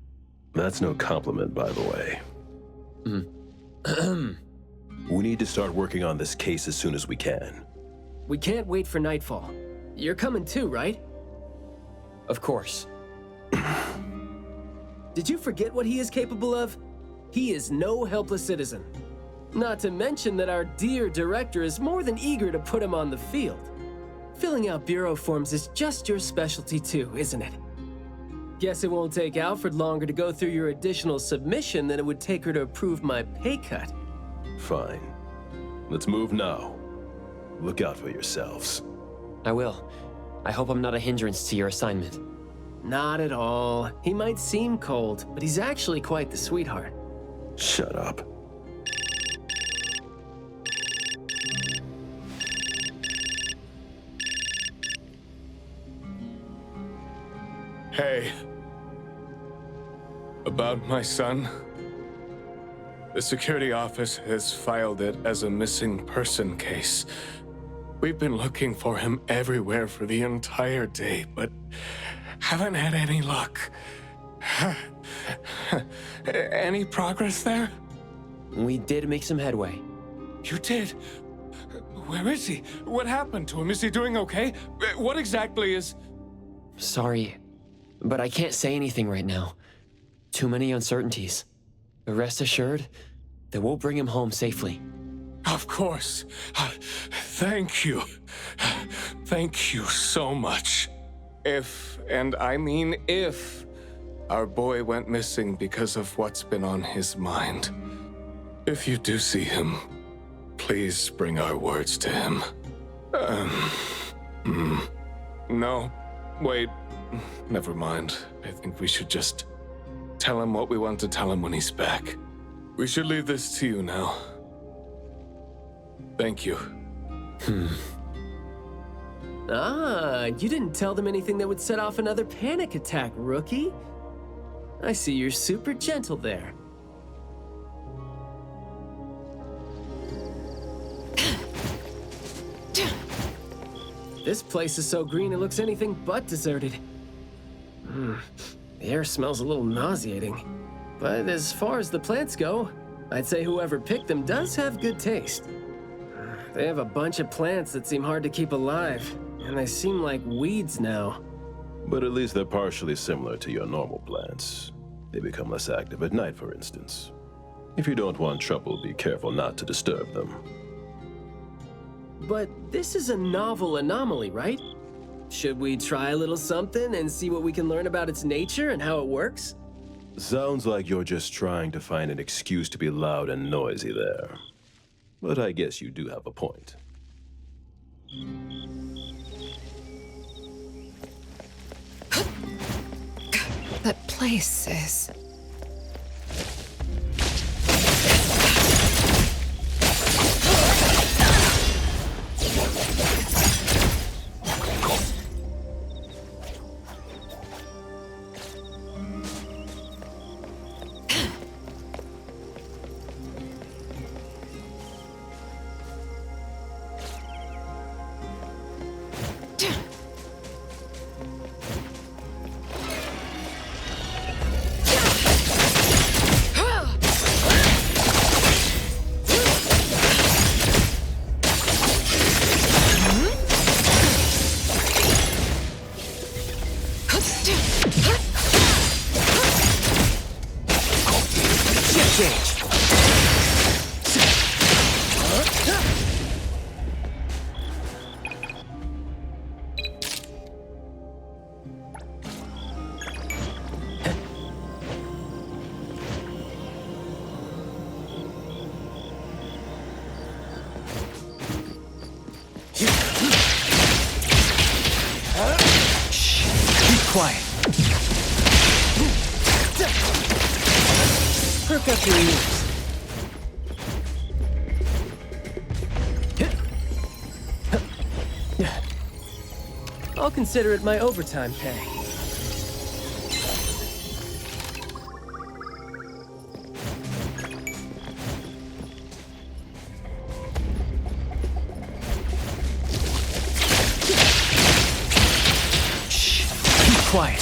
That's no compliment, by the way. We need to start working on this case as soon as we can. We can't wait for nightfall. You're coming too, right? Of course. Did you forget what he is capable of? He is no helpless citizen. Not to mention that our dear director is more than eager to put him on the field. Filling out bureau forms is just your specialty too, isn't it? Guess it won't take Alfred longer to go through your additional submission than it would take her to approve my pay cut. Fine. Let's move now. Look out for yourselves. I will. I hope I'm not a hindrance to your assignment. Not at all. He might seem cold, but he's actually quite the sweetheart. Shut up. Hey. About my son? The security office has filed it as a missing person case. We've been looking for him everywhere for the entire day, but haven't had any luck. Any progress there? We did make some headway. You did? Where is he? What happened to him? Is he doing okay? What exactly is... Sorry, but I can't say anything right now. Too many uncertainties. But rest assured that we'll bring him home safely. Of course. Thank you. Thank you so much. If, and I mean if, our boy went missing because of what's been on his mind, if you do see him, please bring our words to him. No, wait, never mind. I think we should just tell him what we want to tell him when he's back. We should leave this to you now. Thank you. Ah, you didn't tell them anything that would set off another panic attack, rookie. I see you're super gentle there. This place is so green it looks anything but deserted. The air smells a little nauseating. But as far as the plants go, I'd say whoever picked them does have good taste. They have a bunch of plants that seem hard to keep alive, and they seem like weeds now. But at least they're partially similar to your normal plants. They become less active at night, for instance. If you don't want trouble, be careful not to disturb them. But this is a novel anomaly, right? Should we try a little something and see what we can learn about its nature and how it works? Sounds like you're just trying to find an excuse to be loud and noisy there. But I guess you do have a point. That place is... quiet. Perk up your ears. I'll consider it my overtime pay. Shh, keep quiet.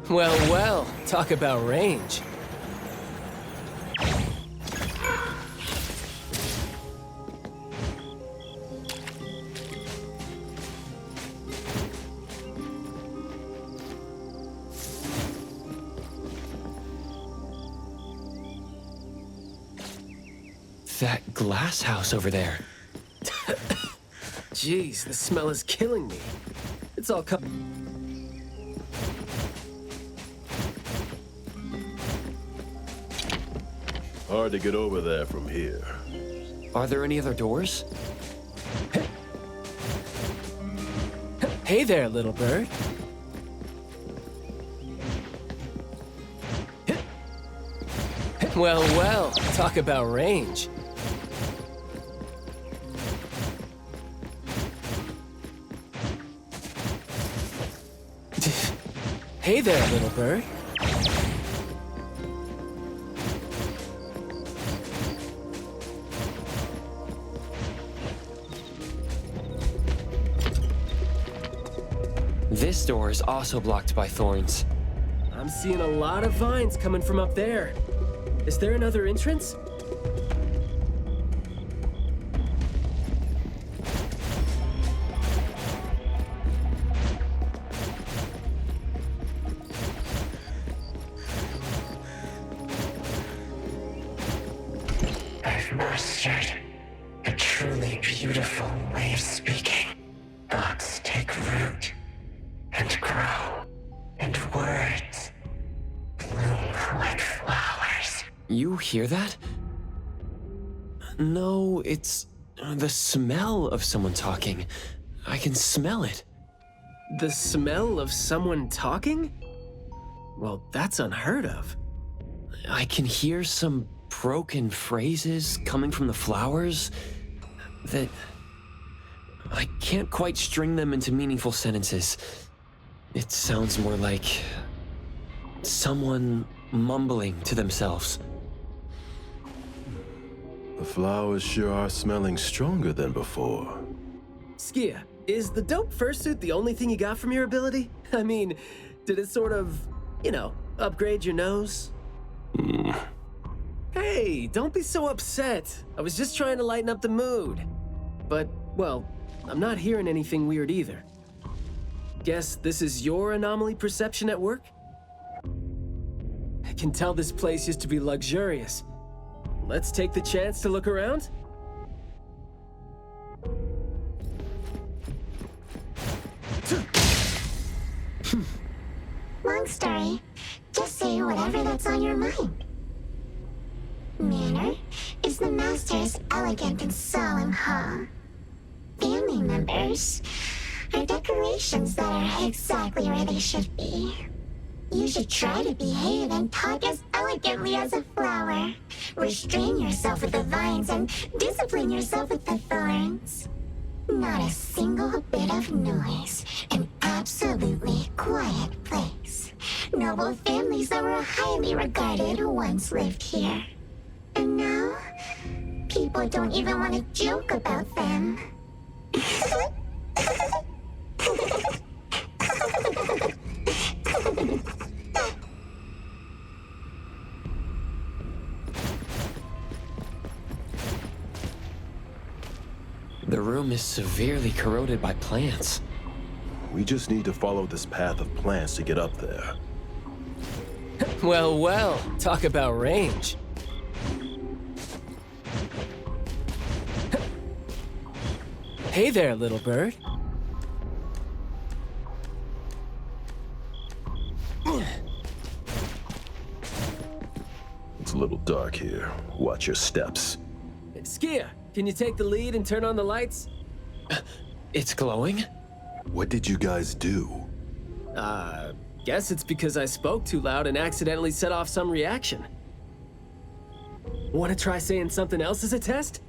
Well, well, talk about range. That glass house over there. Jeez, the smell is killing me. It's all Hard to get over there from here. Are there any other doors? Hey there, little bird. Well, well, talk about range. Hey there, little bird. This door is also blocked by thorns. I'm seeing a lot of vines coming from up there. Is there another entrance? I've mastered a truly beautiful way of speaking. Thoughts take root and grow, and words bloom like flowers. You hear that? No, it's the smell of someone talking. I can smell it. The smell of someone talking? Well, that's unheard of. I can hear some broken phrases coming from the flowers that I can't quite string them into meaningful sentences. It sounds more like someone mumbling to themselves. The flowers sure are smelling stronger than before. Skia, is the dope fursuit the only thing you got from your ability? I mean, did it sort of, upgrade your nose? Hey, don't be so upset. I was just trying to lighten up the mood. But, well, I'm not hearing anything weird either. Guess this is your anomaly perception at work? I can tell this place used to be luxurious. Let's take the chance to look around? Long story. Just say whatever that's on your mind. Manner is the master's elegant and solemn hall. Family members are decorations that are exactly where they should be. You should try to behave and talk as elegantly as a flower. Restrain yourself with the vines and discipline yourself with the thorns. Not a single bit of noise. An absolutely quiet place. Noble families that were highly regarded once lived here. And now, people don't even want to joke about them. The room is severely corroded by plants. We just need to follow this path of plants to get up there. Well, well, talk about range. Hey there, little bird. It's a little dark here. Watch your steps. Skia, can you take the lead and turn on the lights? It's glowing? What did you guys do? Guess it's because I spoke too loud and accidentally set off some reaction. Want to try saying something else as a test?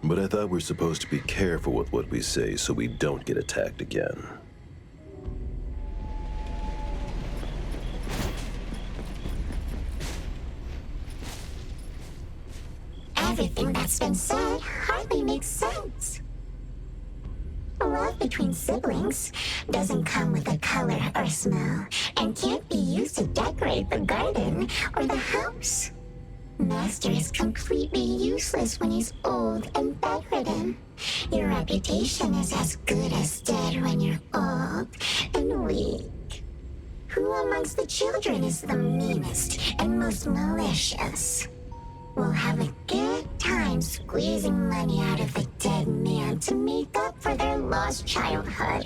But I thought we're supposed to be careful with what we say so we don't get attacked again. Everything that's been said hardly makes sense. Love between siblings doesn't come with a color or smell and can't be used to decorate the garden or the house. Master is completely useless when he's old and bedridden. Your reputation is as good as dead when you're old and weak. Who amongst the children is the meanest and most malicious? We'll have a good time squeezing money out of the dead man to make up for their lost childhood.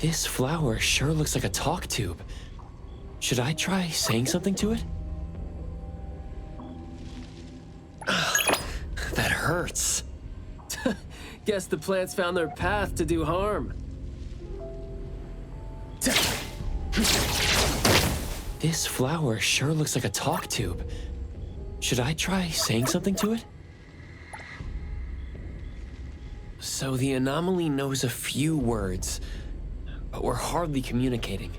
This flower sure looks like a talk tube. Should I try saying something to it? That hurts. Guess the plants found their path to do harm. This flower sure looks like a talk tube. Should I try saying something to it? So the anomaly knows a few words, but we're hardly communicating.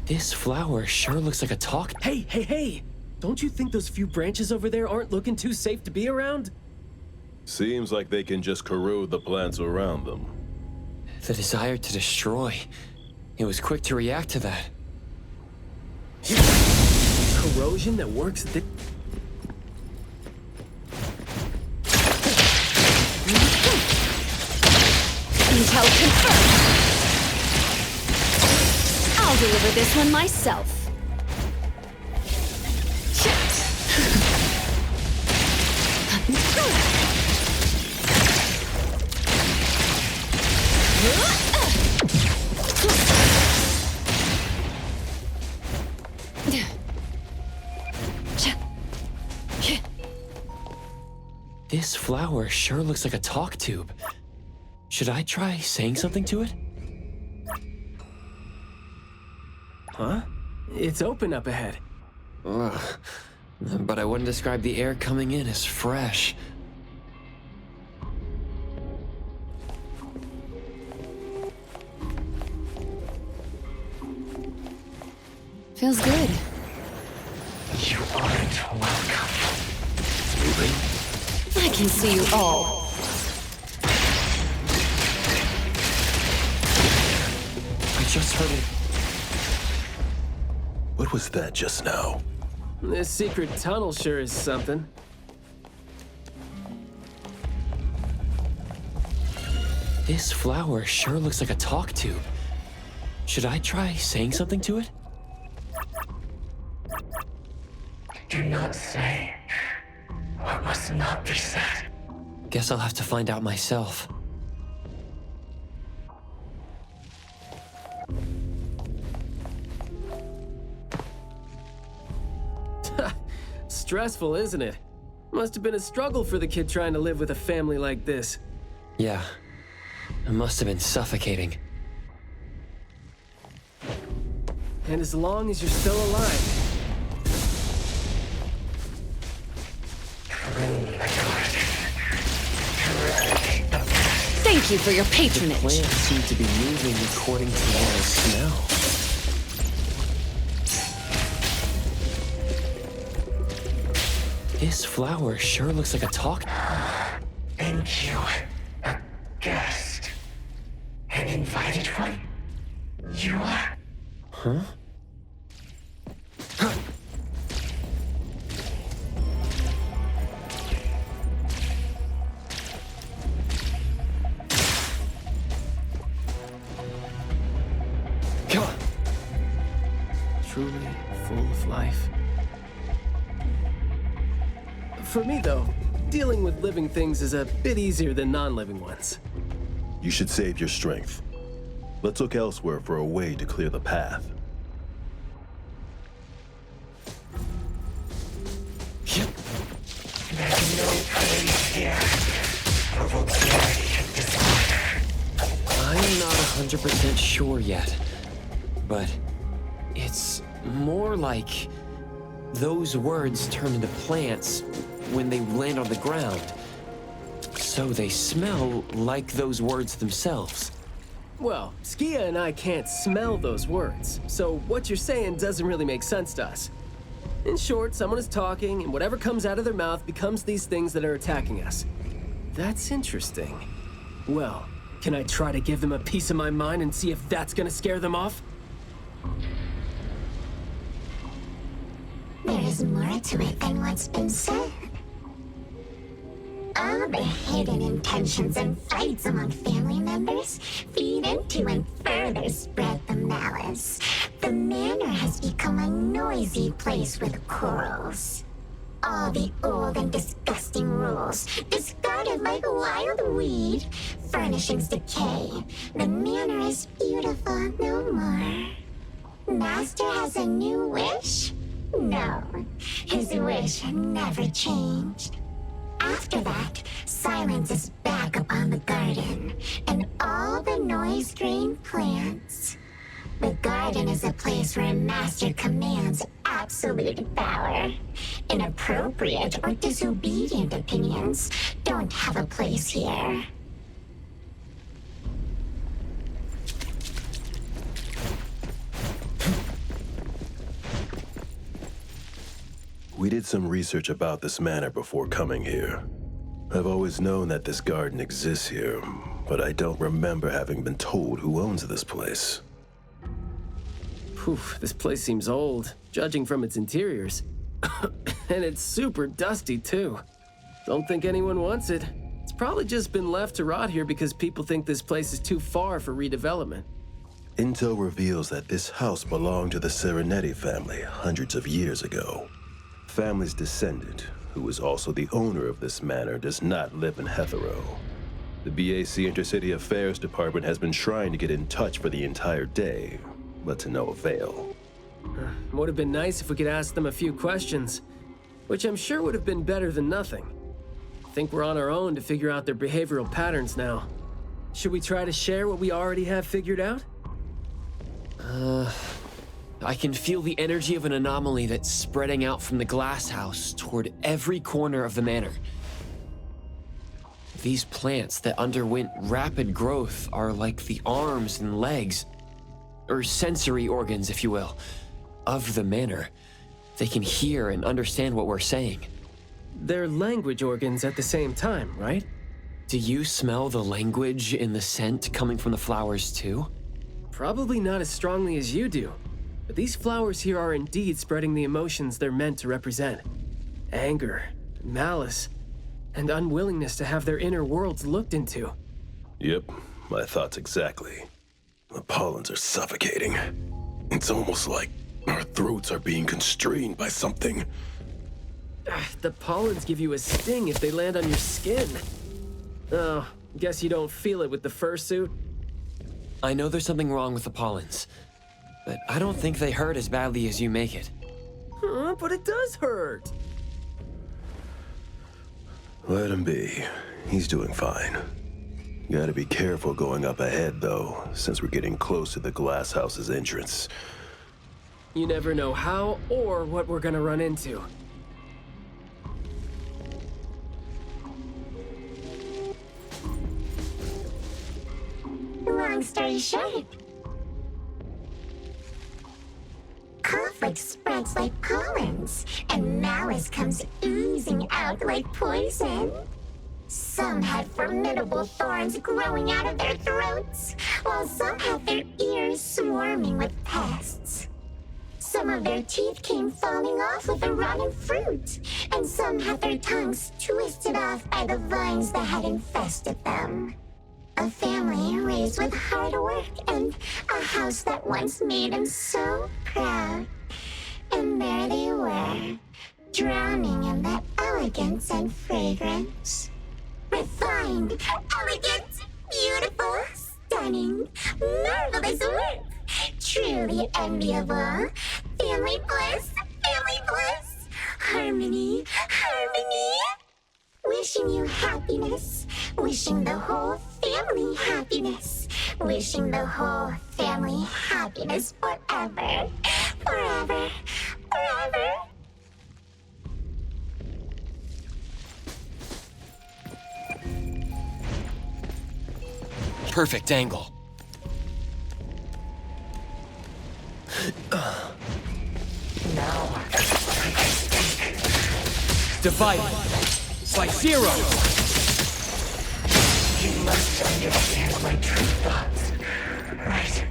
This flower sure looks like a talk— Hey! Don't you think those few branches over there aren't looking too safe to be around? Seems like they can just corrode the plants around them. The desire to destroy. It was quick to react to that. Corrosion that works Intel confirmed. I'll deliver this one myself. This flower sure looks like a talk tube. Should I try saying something to it? Huh? It's open up ahead. Ugh. But I wouldn't describe the air coming in as fresh. Feels good. You aren't welcome. I can see you all. I just heard it. What was that just now? This secret tunnel sure is something. This flower sure looks like a talk tube. Should I try saying something to it? Do not say what must not be said. Guess I'll have to find out myself. Stressful, isn't it? Must have been a struggle for the kid trying to live with a family like this. Yeah. It must have been suffocating. And as long as you're still alive. Thank you for your patronage. The plants seem to be moving according to what I smell. This flower sure looks like a talk. Thank you. A guest. An invited one. You are. Huh? Truly full of life. For me, though, dealing with living things is a bit easier than non-living ones. You should save your strength. Let's look elsewhere for a way to clear the path. There's no place here for vulgarity and disorder. I'm not 100% sure yet, but it's more like those words turn into plants when they land on the ground. So they smell like those words themselves. Well, Skia and I can't smell those words, so what you're saying doesn't really make sense to us. In short, someone is talking, and whatever comes out of their mouth becomes these things that are attacking us. That's interesting. Well, can I try to give them a piece of my mind and see if that's gonna scare them off? There is more to it than what's been said. All the hidden intentions and fights among family members feed into and further spread the malice. The manor has become a noisy place with quarrels. All the old and disgusting rules, discarded like wild weed. Furnishings decay. The manor is beautiful no more. Master has a new wish? No, his wish never changed. After that, silence is back upon the garden, and all the noise-drained plants. The garden is a place where Master commands absolute power. Inappropriate or disobedient opinions don't have a place here. We did some research about this manor before coming here. I've always known that this garden exists here, but I don't remember having been told who owns this place. Poof, this place seems old, judging from its interiors. And it's super dusty, too. Don't think anyone wants it. It's probably just been left to rot here because people think this place is too far for redevelopment. Intel reveals that this house belonged to the Serenetti family hundreds of years ago. Family's descendant, who is also the owner of this manor, does not live in Hethereau. The BAC Intercity Affairs Department has been trying to get in touch for the entire day, but to no avail. Would have been nice if we could ask them a few questions, which I'm sure would have been better than nothing. I think we're on our own to figure out their behavioral patterns now. Should we try to share what we already have figured out? I can feel the energy of an anomaly that's spreading out from the glass house toward every corner of the manor. These plants that underwent rapid growth are like the arms and legs, or sensory organs, if you will, of the manor. They can hear and understand what we're saying. They're language organs at the same time, right? Do you smell the language in the scent coming from the flowers too? Probably not as strongly as you do. But these flowers here are indeed spreading the emotions they're meant to represent. Anger, malice, and unwillingness to have their inner worlds looked into. Yep, my thoughts exactly. The pollens are suffocating. It's almost like our throats are being constrained by something. The pollens give you a sting if they land on your skin. Oh, guess you don't feel it with the fursuit? I know there's something wrong with the pollens, but I don't think they hurt as badly as you make it. But it does hurt. Let him be. He's doing fine. Gotta be careful going up ahead, though, since we're getting close to the glass house's entrance. You never know how or what we're gonna run into. long story short, conflict spreads like pollens, and malice comes oozing out like poison. Some had formidable thorns growing out of their throats, while some had their ears swarming with pests. Some of their teeth came falling off with the rotten fruit, and some had their tongues twisted off by the vines that had infested them. A family raised with hard work and a house that once made them so proud. And there they were, drowning in that elegance and fragrance. Refined, elegant, beautiful, stunning, marvelous work. Truly enviable. Family bliss, harmony, harmony. Wishing you happiness, wishing the whole family happiness, wishing the whole family happiness forever, forever, forever. Perfect angle. Now, Divided by 0. You must understand my true thoughts, right?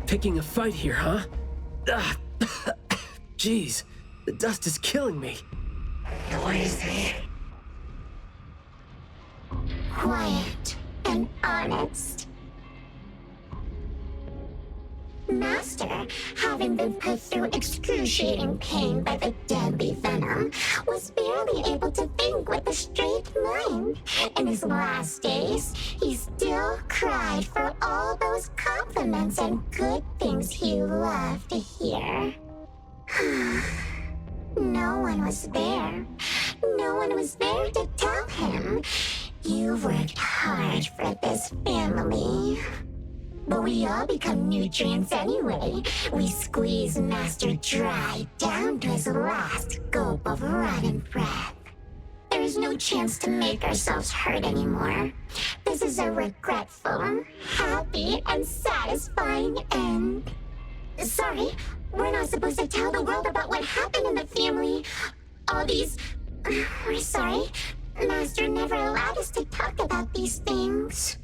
Picking a fight here, huh? Jeez, the dust is killing me. Noisy. Quiet and honest. Master, having been put through excruciating pain by the deadly venom, was barely able to think with a straight mind. In his last days, he still cried for all those compliments and good things he loved to hear. No one was there. No one was there to tell him, "You worked hard for this family." But we all become nutrients anyway. We squeeze Master dry down to his last gulp of rotten breath. There is no chance to make ourselves hurt anymore. This is a regretful, happy, and satisfying end. Sorry, we're not supposed to tell the world about what happened in the family. All these... We're sorry. Master never allowed us to talk about these things.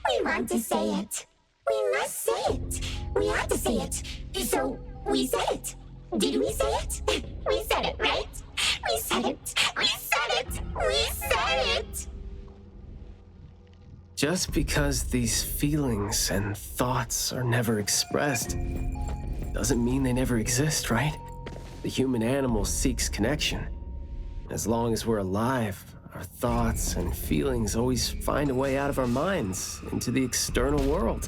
We want to say it. We must say it. We have to say it. So, we said it. Did we say it? We said it, right? We said it. We said it. We said it. Just because these feelings and thoughts are never expressed doesn't mean they never exist, right? The human animal seeks connection. As long as we're alive, our thoughts and feelings always find a way out of our minds into the external world.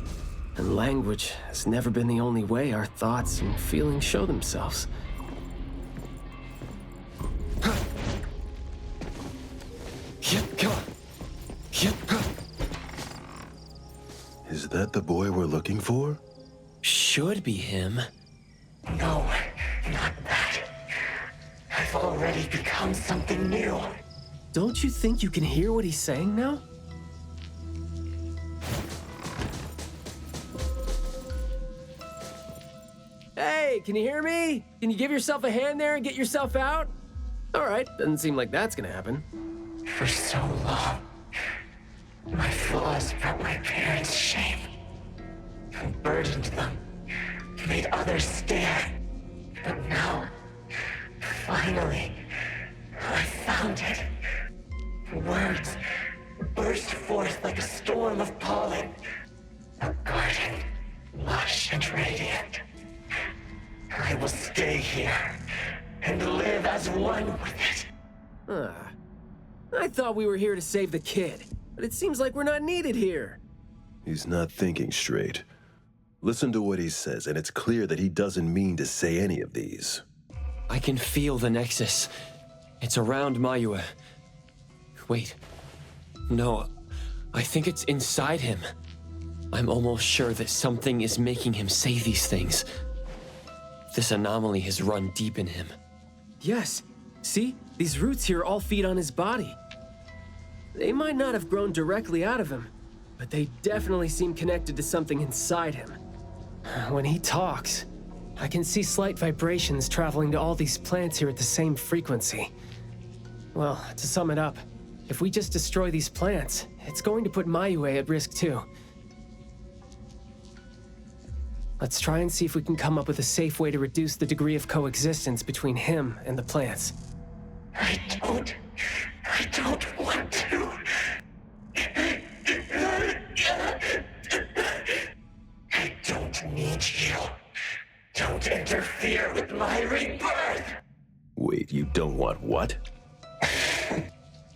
And language has never been the only way our thoughts and feelings show themselves. Is that the boy we're looking for? Should be him. No, not that. I've already become something new. Don't you think you can hear what he's saying now? Hey, can you hear me? Can you give yourself a hand there and get yourself out? All right, doesn't seem like that's gonna happen. For so long, my flaws brought my parents shame. I burdened them, made others stare. But now, finally, I found it. Words burst forth like a storm of pollen. A garden, lush and radiant. I will stay here and live as one with it. I thought we were here to save the kid, but it seems like we're not needed here. He's not thinking straight. Listen to what he says, and it's clear that he doesn't mean to say any of these. I can feel the Nexus. It's around Mayua. Wait. No, I think it's inside him. I'm almost sure that something is making him say these things. This anomaly has run deep in him. Yes. See? These roots here all feed on his body. They might not have grown directly out of him, but they definitely seem connected to something inside him. When he talks, I can see slight vibrations traveling to all these plants here at the same frequency. Well, to sum it up, if we just destroy these plants, it's going to put Mayue at risk too. Let's try and see if we can come up with a safe way to reduce the degree of coexistence between him and the plants. I don't want to. I don't need you. Don't interfere with my rebirth. Wait, you don't want what?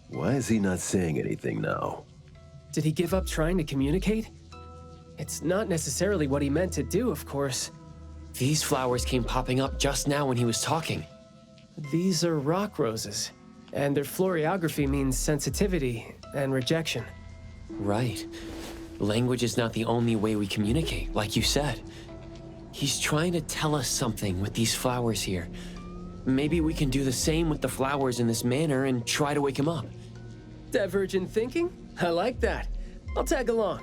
Why is he not saying anything now? Did he give up trying to communicate? It's not necessarily what he meant to do, of course. These flowers came popping up just now when he was talking. These are rock roses, and their florography means sensitivity and rejection. Right. Language is not the only way we communicate, like you said. He's trying to tell us something with these flowers here. Maybe we can do the same with the flowers in this manner and try to wake him up. Divergent thinking? I like that. I'll tag along.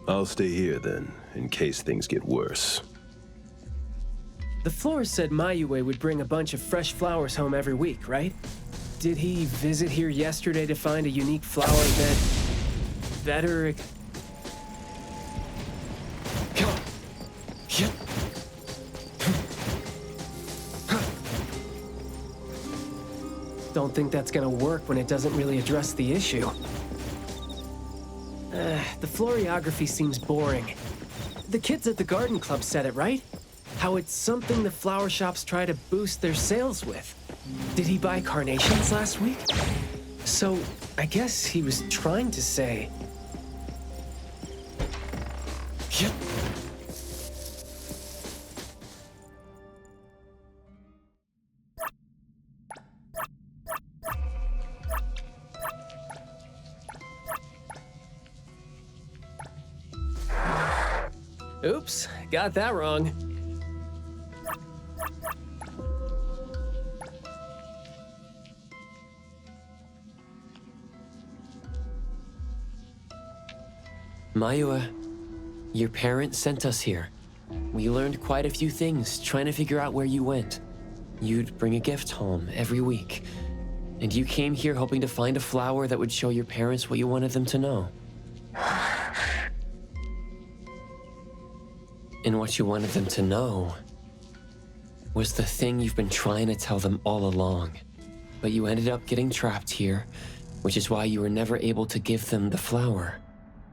I'll stay here then, in case things get worse. The florist said Mayue would bring a bunch of fresh flowers home every week, right? Did he visit here yesterday to find a unique flower that... better... Don't think that's gonna work when it doesn't really address the issue. The florography seems boring. The kids at the garden club said it, right? How it's something the flower shops try to boost their sales with. Did he buy carnations last week? So, I guess he was trying to say... Oops, got that wrong. Mayue, your parents sent us here. We learned quite a few things trying to figure out where you went. You'd bring a gift home every week. And you came here hoping to find a flower that would show your parents what you wanted them to know. And what you wanted them to know was the thing you've been trying to tell them all along. But you ended up getting trapped here, which is why you were never able to give them the flower.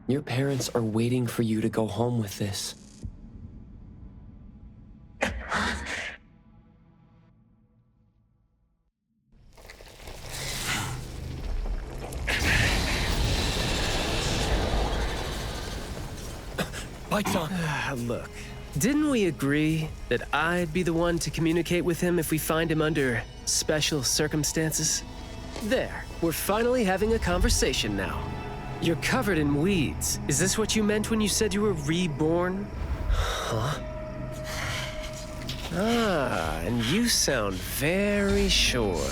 Your parents are waiting for you to go home with this. Look, didn't we agree that I'd be the one to communicate with him if we find him under special circumstances? There, we're finally having a conversation now. You're covered in weeds. Is this what you meant when you said you were reborn? Huh? Ah, and you sound very sure.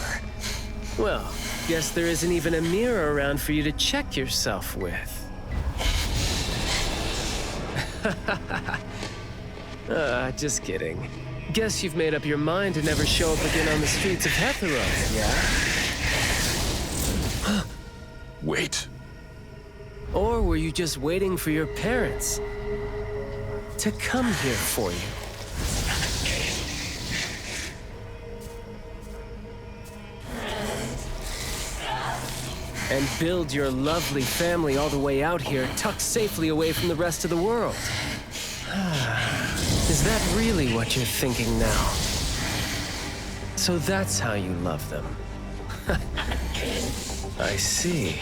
Well, guess there isn't even a mirror around for you to check yourself with. Just kidding. Guess you've made up your mind to never show up again on the streets of Hethereau, yeah? Wait. Or were you just waiting for your parents to come here for you? And build your lovely family all the way out here, tucked safely away from the rest of the world. Is that really what you're thinking now? So that's how you love them. I see.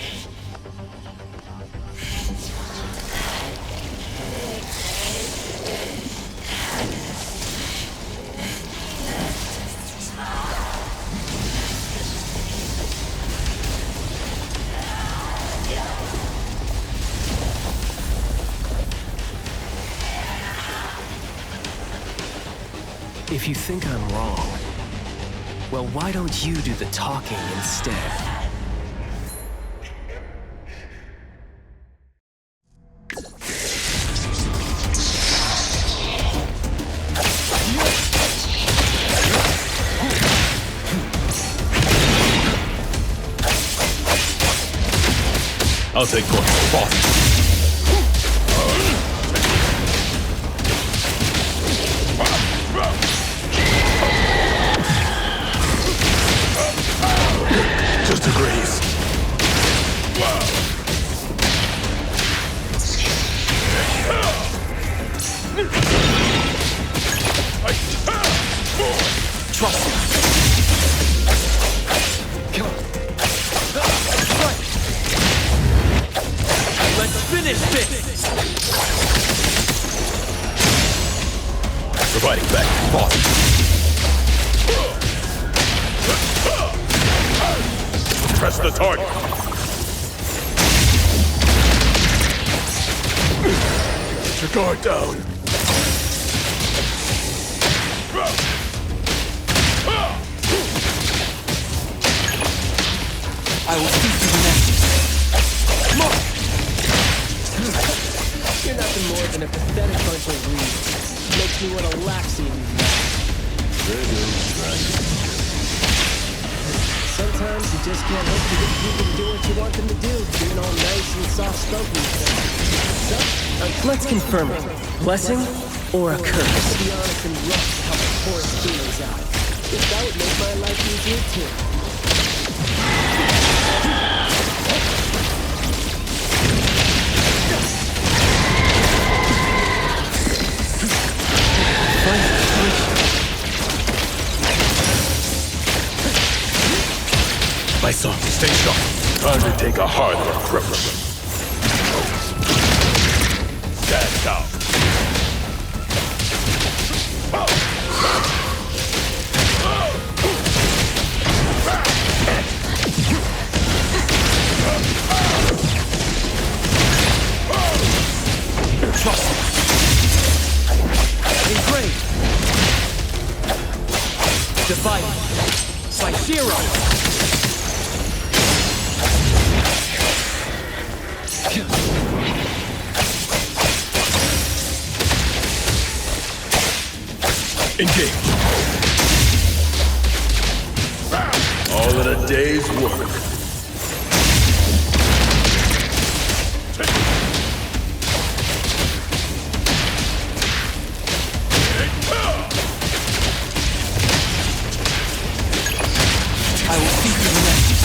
If you think I'm wrong, well, why don't you do the talking instead? I'll take point. Boss. Just a graze. Trust me. Come on. Let's finish this! Providing back. Boss. Press the target. Get your guard down. I will see you next. Look! You're nothing more than a pathetic bunch of weeds. Makes me want to laugh seeing you. Sometimes you just can't hope to get people to do what you want them to do, being all nice and soft-spoken. So, let's confirm it. Blessing or a curse? To be honest and rough how my poorest feelings out. If that would make my life easier too. My son, stay sharp. Time to take a harder approach. Stand down. Trust me. Engraved. Divided. By zero. Engage. All in a day's work. I will see you next.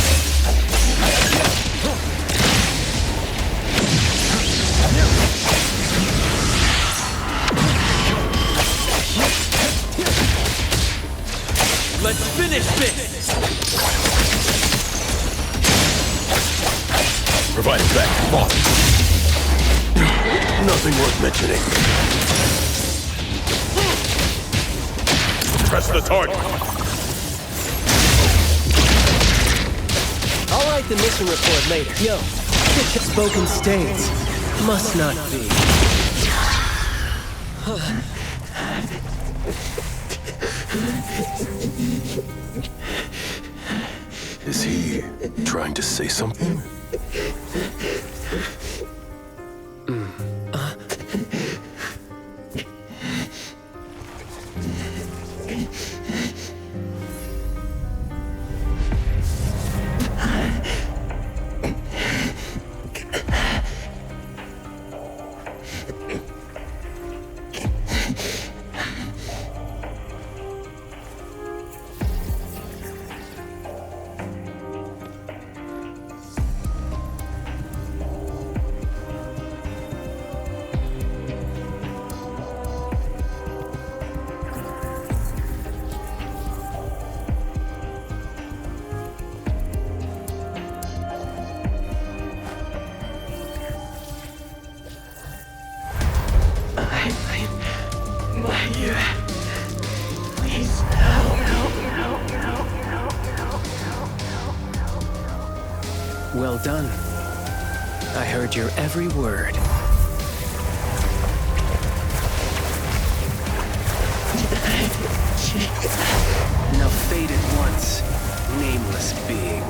Let's finish this! Providing back, boss. Nothing worth mentioning. Press the target. I'll write the mission report later. Yo, spoken states. Must not be. Is he trying to say something? Well done. I heard your every word. Now fade at once, nameless being.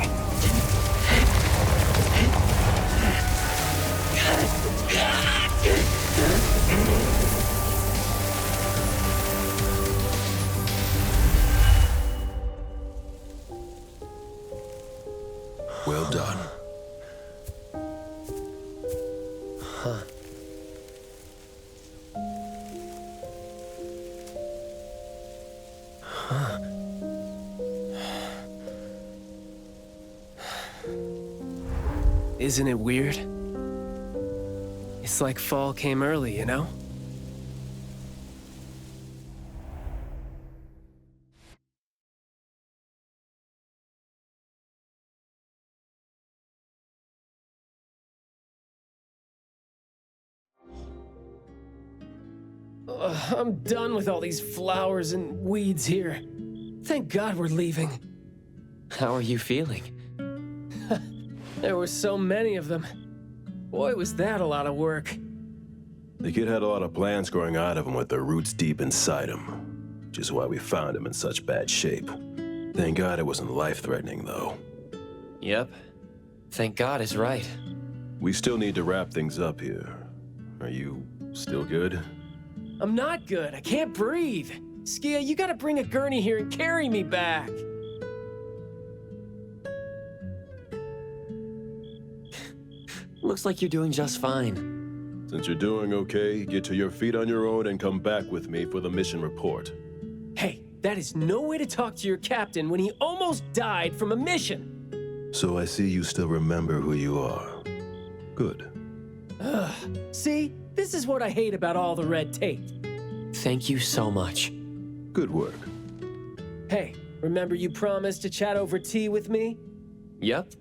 Well done. Isn't it weird? It's like fall came early, you know? I'm done with all these flowers and weeds here. Thank God we're leaving. How are you feeling? There were so many of them. Boy, was that a lot of work. The kid had a lot of plants growing out of him with their roots deep inside him, which is why we found him in such bad shape. Thank God it wasn't life-threatening, though. Yep. Thank God is right. We still need to wrap things up here. Are you still good? I'm not good. I can't breathe. Skia, you gotta bring a gurney here and carry me back. Looks like you're doing just fine. Since you're doing okay, get to your feet on your own and come back with me for the mission report. Hey, that is no way to talk to your captain when he almost died from a mission. So I see you still remember who you are. Good. Ugh. See? This is what I hate about all the red tape. Thank you so much. Good work. Hey, remember you promised to chat over tea with me? Yep.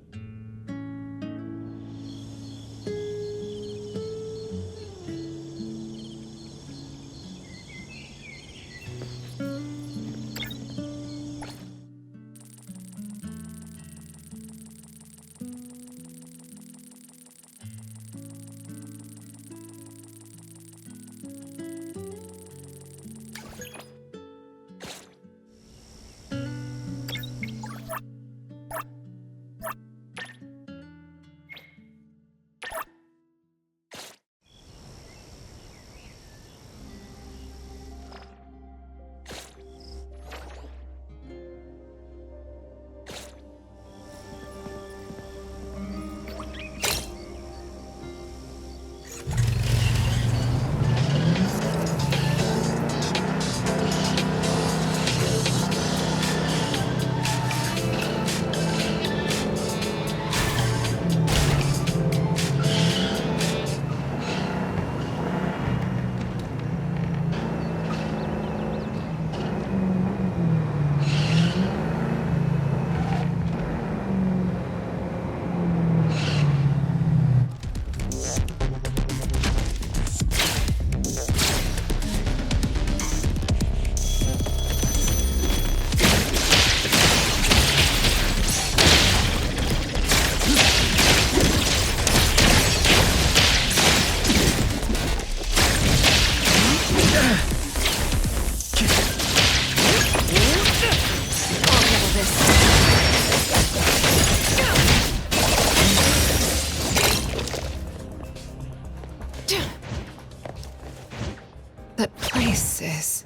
That place is...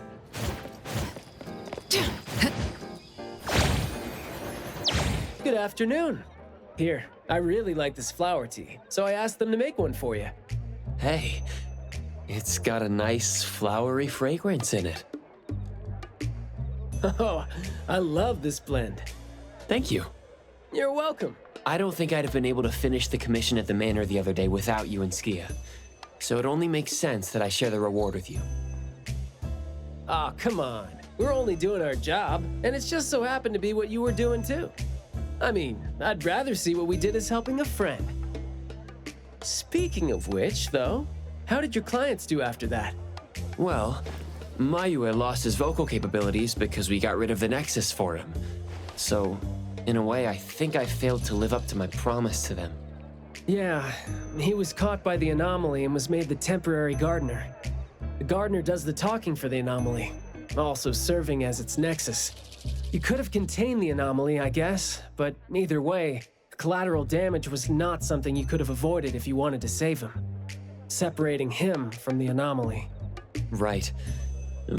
Good afternoon. Here, I really like this flower tea, so I asked them to make one for you. Hey, it's got a nice flowery fragrance in it. Oh, I love this blend. Thank you. You're welcome. I don't think I'd have been able to finish the commission at the manor the other day without you and Skia. So it only makes sense that I share the reward with you. Aw, come on. We're only doing our job, and it's just so happened to be what you were doing too. I mean, I'd rather see what we did as helping a friend. Speaking of which, though, how did your clients do after that? Well, Mayue lost his vocal capabilities because we got rid of the Nexus for him. So, in a way, I think I failed to live up to my promise to them. Yeah, he was caught by the anomaly and was made the temporary gardener. The gardener does the talking for the anomaly, also serving as its nexus. You could have contained the anomaly, I guess, but either way, the collateral damage was not something you could have avoided if you wanted to save him. Separating him from the anomaly. Right.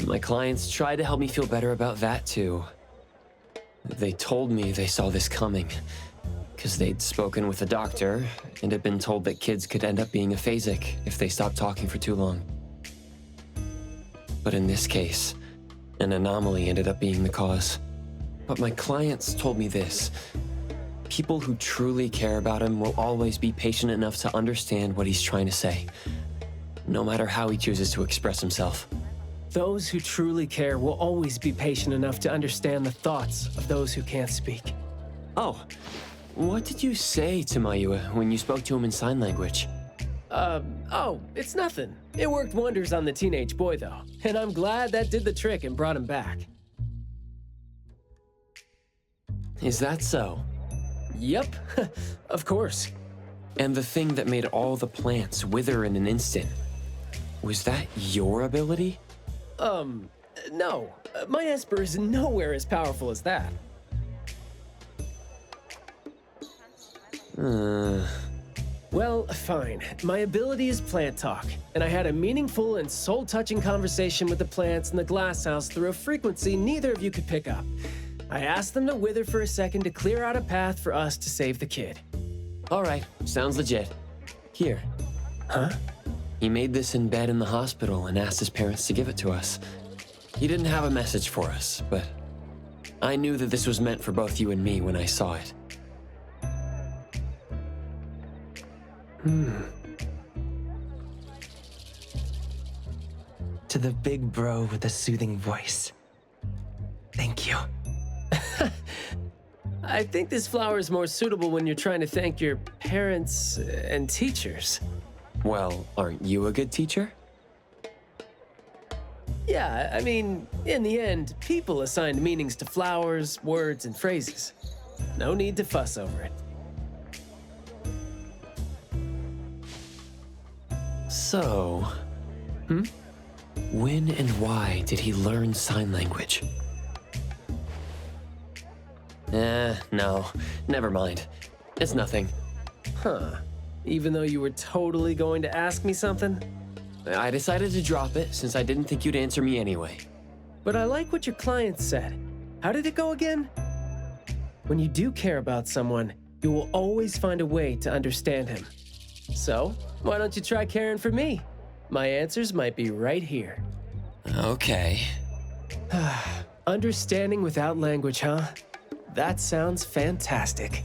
My clients tried to help me feel better about that too. They told me they saw this coming, because they'd spoken with a doctor and had been told that kids could end up being aphasic if they stopped talking for too long. But in this case, An anomaly ended up being the cause. But my clients told me this. People who truly care about him will always be patient enough to understand what he's trying to say, no matter how he chooses to express himself. Those who truly care will always be patient enough to understand the thoughts of those who can't speak. Oh, what did you say to Mayua when you spoke to him in sign language? Oh, it's nothing. It worked wonders on the teenage boy, though, and I'm glad that did the trick and brought him back. Is that so? Yep, of course. And the thing that made all the plants wither in an instant, was that your ability? No. My Esper is nowhere as powerful as that. Well, fine. My ability is plant talk, and I had a meaningful and soul-touching conversation with the plants in the glass house through a frequency neither of you could pick up. I asked them to wither for a second to clear out a path for us to save the kid. All right, sounds legit. Here. Huh? He made this in bed in the hospital and asked his parents to give it to us. He didn't have a message for us, but I knew that this was meant for both you and me when I saw it. To the big bro with the soothing voice. Thank you. I think this flower is more suitable when you're trying to thank your parents and teachers. Well, aren't you a good teacher? Yeah, I mean, in the end, people assigned meanings to flowers, words, and phrases. No need to fuss over it. So, when and why did he learn sign language? No, never mind. It's nothing. Huh. Even though you were totally going to ask me something? I decided to drop it since I didn't think you'd answer me anyway. But I like what your client said. How did it go again? When you do care about someone, you will always find a way to understand him. So, why don't you try caring for me? My answers might be right here. Okay. Understanding without language, huh? That sounds fantastic.